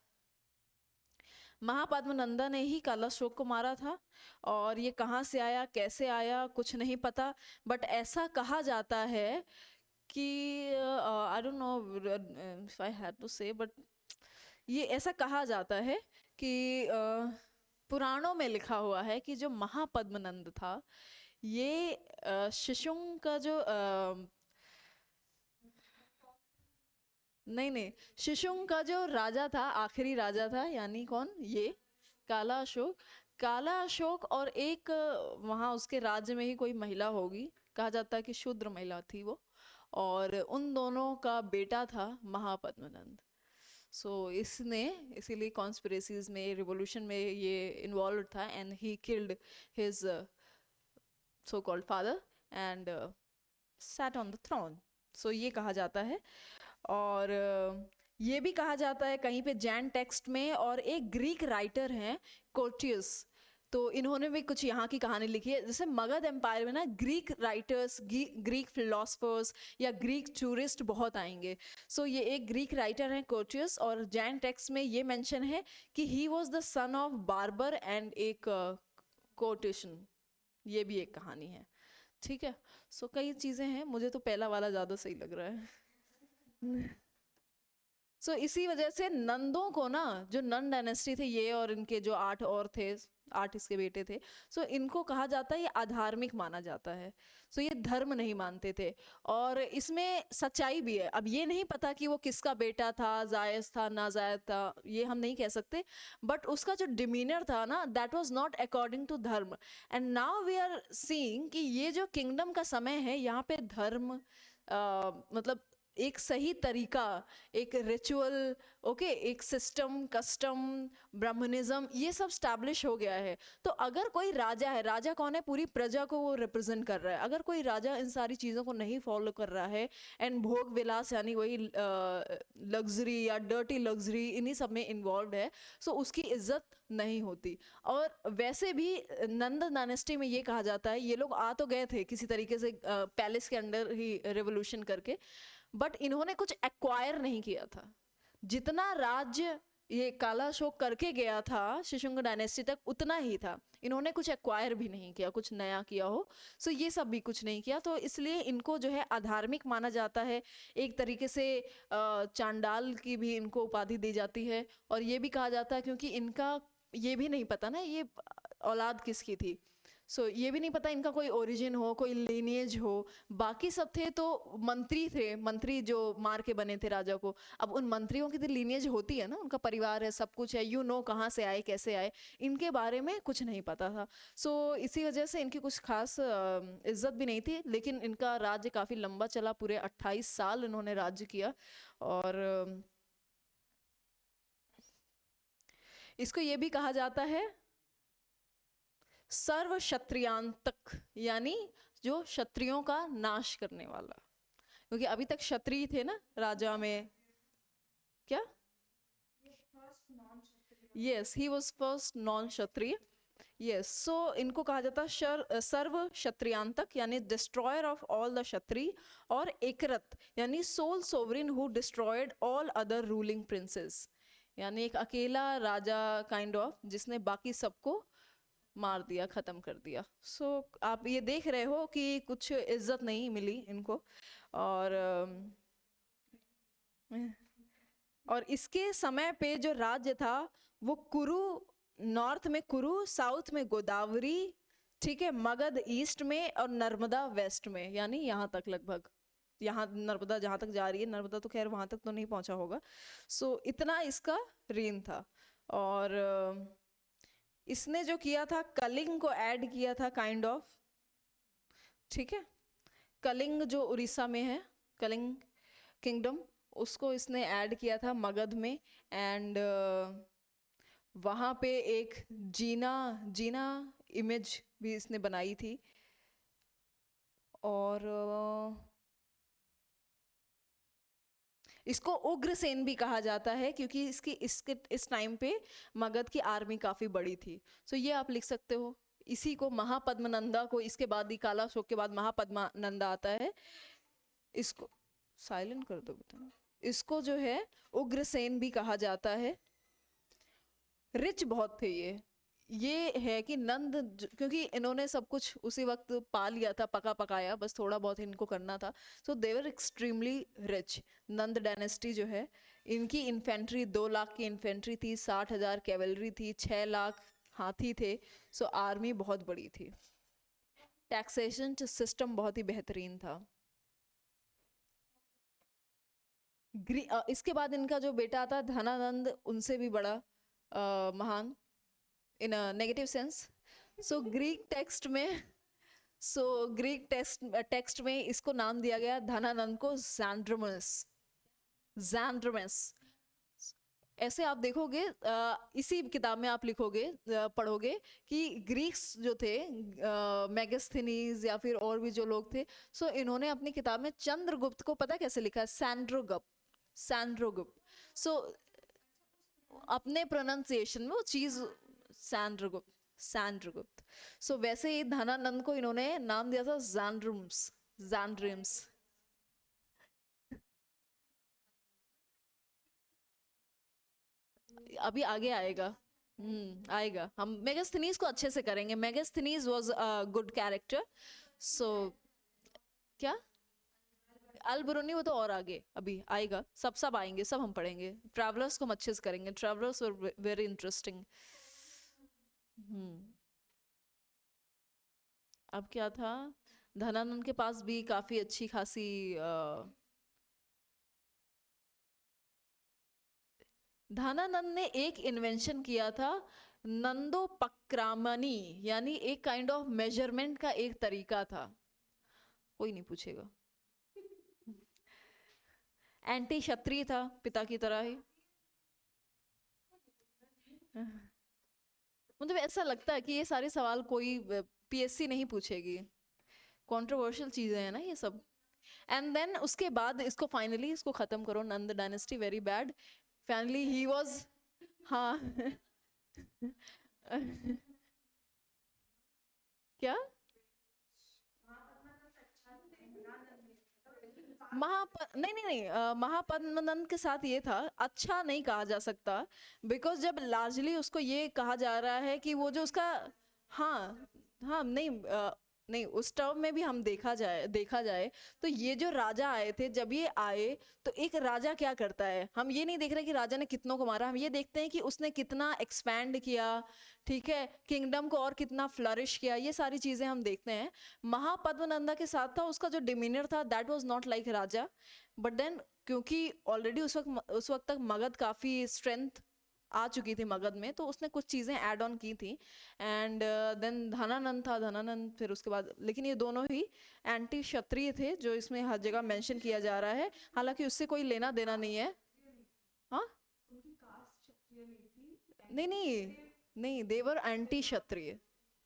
महापद्मनंदा ने ही काला अशोक को मारा था। और ये कहाँ से आया, कैसे आया, कुछ नहीं पता, बट ऐसा कहा जाता है कि I don't know if I had to say, but ये ऐसा कहा जाता है कि पुराणों में लिखा हुआ है कि जो महापद्मनंद था ये शिशुंग का जो नहीं शिशुंग का जो राजा था, आखिरी राजा था, यानी कौन, ये काला अशोक। काला अशोक और एक वहाँ उसके राज्य में ही कोई महिला होगी, कहा जाता है कि शूद्र महिला थी वो, और उन दोनों का बेटा था महापद्मनंद। इसने इसीलिए कॉन्स्पिरेसीज में, रिवोल्यूशन में ये इन्वॉल्व था, and he killed his so called father and sat on the throne. ये कहा जाता है। और ये भी कहा जाता है कहीं पे जैन टेक्स्ट में, और एक ग्रीक राइटर हैं कोटियस, तो इन्होंने भी कुछ यहाँ की कहानी लिखी है। जैसे मगध एम्पायर में ना ग्रीक राइटर्स, ग्रीक फिलोसफर्स या ग्रीक टूरिस्ट बहुत आएंगे। ये एक ग्रीक राइटर हैं कोटियस, और जैन टेक्स्ट में ये मेंशन है कि ही was the son of barber and एक कोटेशन, ये भी एक कहानी है। ठीक है, कई चीज़ें हैं, मुझे तो पहला वाला ज़्यादा सही लग रहा है। इसी वजह से नंदों को ना, जो नंद डायनेस्टी थे ये, और इनके जो 8 और थे, 8 इसके बेटे थे, इनको कहा जाता है ये अधार्मिक माना जाता है। ये धर्म नहीं मानते थे, और इसमें सच्चाई भी है। अब ये नहीं पता कि वो किसका बेटा था, जायज था ना जायज था, ये हम नहीं कह सकते, बट उसका जो डिमीनर था ना, that was not according to dharma. And now we are seeing कि ये जो किंगडम का समय है, यहाँ पे धर्म मतलब एक सही तरीका, एक रिचुअल, ओके, एक सिस्टम, कस्टम, ब्राह्मणिज्म, ये सब स्टैब्लिश हो गया है। तो अगर कोई राजा है, राजा कौन है, पूरी प्रजा को वो रिप्रेजेंट कर रहा है, अगर कोई राजा इन सारी चीज़ों को नहीं फॉलो कर रहा है, एंड भोग विलास यानी वही लग्जरी या डर्टी लग्जरी इन्हीं सब में इन्वॉल्व है, उसकी इज्जत नहीं होती। और वैसे भी नंद डायनेस्टी में ये कहा जाता है, ये लोग आ तो गए थे किसी तरीके से पैलेस के अंदर ही रेवोल्यूशन करके, बट इन्होंने कुछ एक्वायर नहीं किया था। जितना राज्य ये काला अशोक करके गया था शिशुंग डायनेस्टी तक, उतना ही था। इन्होंने कुछ एक्वायर भी नहीं किया, कुछ नया किया हो, ये सब भी कुछ नहीं किया। तो इसलिए इनको जो है अधार्मिक माना जाता है। एक तरीके से चांडाल की भी इनको उपाधि दी जाती है। और ये भी कहा जाता है क्योंकि इनका ये भी नहीं पता ना ये औलाद किसकी थी, ये भी नहीं पता इनका कोई ओरिजिन हो, कोई लिनिएज हो। बाकी सब थे तो मंत्री थे, मंत्री जो मार के बने थे राजा को। अब उन मंत्रियों की तो लिनिएज होती है ना, उनका परिवार है, सब कुछ है, कहाँ से आए, कैसे आए, इनके बारे में कुछ नहीं पता था। इसी वजह से इनकी कुछ खास इज्जत भी नहीं थी। लेकिन इनका राज्य काफ़ी लंबा चला, पूरे 28 साल इन्होंने राज्य किया। और इसको ये भी कहा जाता है सर्व क्षत्रियांतक, यानी जो क्षत्रियों का नाश करने वाला। क्योंकि अभी तक क्षत्रिय थे ना राजा में, क्या? Yes, he was first non Kshatriya. Yes, इनको कहा जाता है सर्व क्षत्रियांतक, यानी destroyer of all the Kshatriya, और एकरत यानी sole sovereign who destroyed all other ruling princes, यानी एक अकेला राजा काइंड ऑफ, जिसने बाकी सबको मार दिया, ख़त्म कर दिया। आप ये देख रहे हो कि कुछ इज्जत नहीं मिली इनको। और इसके समय पे जो राज्य था वो कुरु, नॉर्थ में कुरु, साउथ में गोदावरी, ठीक है, मगध ईस्ट में, और नर्मदा वेस्ट में, यानी यहाँ तक लगभग, यहाँ नर्मदा जहाँ तक जा रही है, नर्मदा तो खैर वहाँ तक तो नहीं पहुँचा होगा। इतना इसका रेन था। और इसने जो किया था, कलिंग को ऐड किया था काइंड ऑफ, ठीक है, कलिंग जो उड़ीसा में है, कलिंग किंगडम, उसको इसने ऐड किया था मगध में। एंड वहाँ पे एक जीना इमेज भी इसने बनाई थी। और इसको उग्रसेन भी कहा जाता है क्योंकि इस टाइम पे मगध की आर्मी काफ़ी बड़ी थी। ये आप लिख सकते हो। इसी को महापद्मनंदा को, इसके बाद ही काला अशोक के बाद महापद्मनंदा आता है। इसको साइलेंट कर दो बेटा। इसको जो है उग्रसेन भी कहा जाता है। रिच बहुत थे ये है कि नंद, क्योंकि इन्होंने सब कुछ उसी वक्त पा लिया था, पका पकाया, बस थोड़ा बहुत इनको करना था। They were extremely rich. Nanda dynasty जो है, इनकी इन्फेंट्री 2 लाख की इन्फेंट्री थी, 60,000 कैवलरी थी, 6 लाख हाथी थे। आर्मी बहुत बड़ी थी। टैक्सेशन सिस्टम बहुत ही बेहतरीन था। इसके बाद इनका जो बेटा था धनानंद, उनसे भी बड़ा महान, in a negative sense. Greek text में सो ग्रीक टेक्स्ट टेक्स्ट में इसको नाम दिया गया धनानंद को जैंड्रमस। जैंड्रमस ऐसे आप देखोगे, इसी किताब में आप लिखोगे, पढ़ोगे कि ग्रीक्स जो थे, मेगास्थनीज या फिर और भी जो लोग थे, सो इन्होंने अपनी किताब में चंद्रगुप्त को पता कैसे लिखा है, सैंड्रोगुप्त। सैंड्रोगुप्त। सो अपने प्रोनाउंसिएशन में वो चीज सैंड्रगुप्त, सैंड्रगुप्त। सो वैसे ही धनानंद को इन्होंने नाम दिया था जैंड्रम्स। जैंड्रिम्स। अभी आगे आएगा। आएगा, हम मेगास्थनीज को अच्छे से करेंगे। Megasthenes was a good character. So क्या, अलबरूनी वो तो और आगे अभी आएगा, सब सब आएंगे, सब हम पढ़ेंगे। ट्रैवलर्स को हम अच्छे से करेंगे, ट्रैवलर्स वर वेरी इंटरेस्टिंग। हम्म। अब क्या था, धनानंद के पास भी काफी अच्छी खासी धनानंद ने एक इन्वेंशन किया था, नंदोपक्रामनी, यानी एक काइंड ऑफ मेजरमेंट का एक तरीका था। कोई नहीं पूछेगा। एंटी क्षत्रिय था पिता की तरह ही। मतलब ऐसा लगता है कि ये सारे सवाल कोई पीएससी नहीं पूछेगी, कंट्रोवर्शियल चीजें हैं ना ये सब। एंड देन उसके बाद इसको फाइनली इसको खत्म करो, Nanda dynasty very bad. Finally he was, हाँ। क्या, नहीं नहीं नहीं, महापद्मनंद के साथ ये था, अच्छा नहीं कहा जा सकता, बिकॉज जब लार्जली उसको ये कहा जा रहा है कि वो जो उसका, हाँ हाँ, नहीं नहीं, उस टर्म में भी हम देखा जाए तो ये जो राजा आए थे, जब ये आए तो एक राजा क्या करता है, हम ये नहीं देख रहे कि राजा ने कितनों को मारा, हम ये देखते हैं कि उसने कितना एक्सपैंड किया, ठीक है, किंगडम को और कितना फ्लरिश किया, ये सारी चीजें हम देखते हैं। महापद्मनंदा के साथ था, उसका जो डिमीनियर था दैट वाज नॉट लाइक राजा, बट देन क्योंकि ऑलरेडी उस वक्त तक मगध काफी स्ट्रेंथ आ चुकी थी मगध में, तो उसने कुछ चीजें ऐड ऑन की थी। एंड देन धनानंद था, धनानंद फिर उसके बाद, लेकिन ये दोनों ही एंटी क्षत्रिय थे जो इसमें हर जगह मेंशन किया जा रहा है, हालांकि उससे कोई लेना देना नहीं है। हाँ, नहीं नहीं नहीं, देवर एंटी क्षत्रिय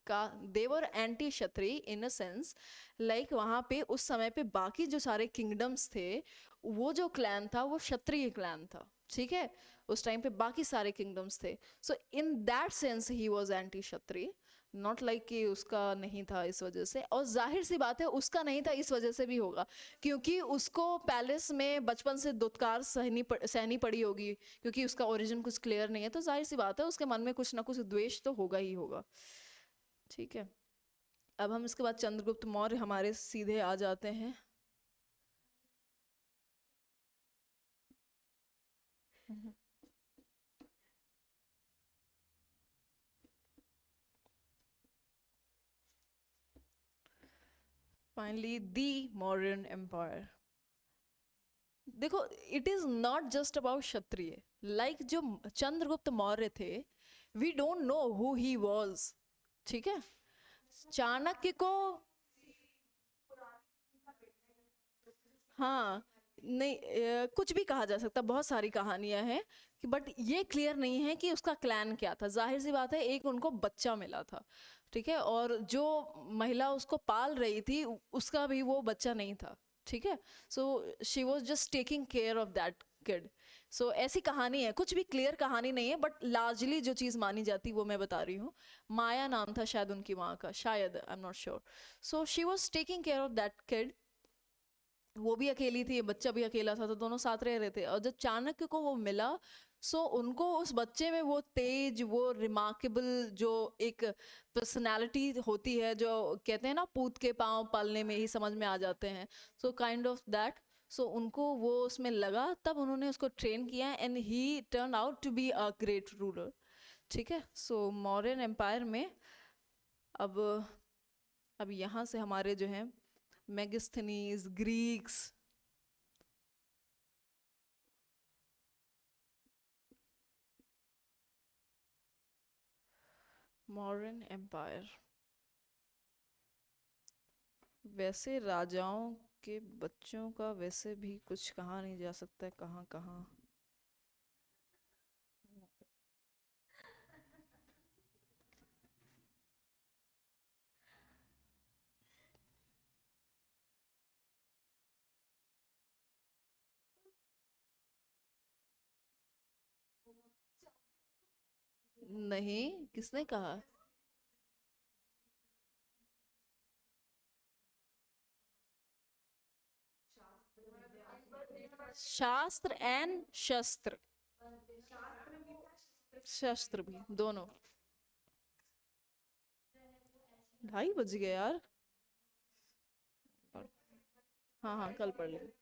का, they were anti Kshatriya in a sense, like वहां पे उस समय पे बाकी जो सारे किंगडम्स थे, वो जो क्लैन था वो क्षत्रिय क्लैन था, ठीक है, उस टाइम पे बाकी सारे किंगडम्स थे। So in that sense he was anti Kshatriya, not like कि उसका नहीं था इस वजह से, और जाहिर सी बात है उसका नहीं था इस वजह से भी होगा, क्योंकि उसको पैलेस में बचपन से दुत्कार सहनी पड़ी होगी, क्योंकि उसका ओरिजिन कुछ क्लियर नहीं है, तो जाहिर सी बात है उसके मन में कुछ ना कुछ द्वेष तो होगा ही होगा। ठीक है, अब हम इसके बाद चंद्रगुप्त मौर्य हमारे सीधे आ जाते हैं। Finally the Mauryan empire. देखो, it is not just about Kshatriya, like जो चंद्रगुप्त मौर्य थे, we don't know who he was, ठीक है, चाणक्य को, हाँ, नहीं, कुछ भी कहा जा सकता, बहुत सारी कहानियां हैं कि, बट ये क्लियर नहीं है कि उसका क्लैन क्या था। जाहिर सी बात है एक उनको बच्चा मिला था, ठीक है, और जो महिला उसको पाल रही थी उसका भी वो बच्चा नहीं था, ठीक है, so she was just taking care of that kid. So ऐसी कहानी है, कुछ भी क्लियर कहानी नहीं है, बट लार्जली जो चीज मानी जाती वो मैं बता रही हूँ। माया नाम था शायद उनकी माँ का, शायद, I am not sure. So she was taking care of that kid, वो भी अकेली थी, बच्चा भी अकेला था, तो दोनों साथ रह रहे थे, और जब चाणक्य को वो मिला, सो उनको उस बच्चे में वो तेज, वो रिमार्केबल जो एक पर्सनालिटी होती है, जो कहते हैं ना पूत के पांव पालने में ही समझ में आ जाते हैं, so kind of that. So उनको वो उसमें लगा, तब उन्होंने उसको ट्रेन किया, and he turn out to be a great ruler, ठीक है। सो मौर्यन एम्पायर में अब अब यहाँ से हमारे जो हैं मेगास्थनीज, ग्रीक्स, मॉडर्न एम्पायर, वैसे राजाओं के बच्चों का वैसे भी कुछ कहा नहीं जा सकता है, कहाँ कहाँ। नहीं, किसने कहा? शास्त्र एंड शस्त्र। शस्त्र भी, दोनों। 2:30 बज गए यार। हाँ हाँ, कल पढ़ लेंगे।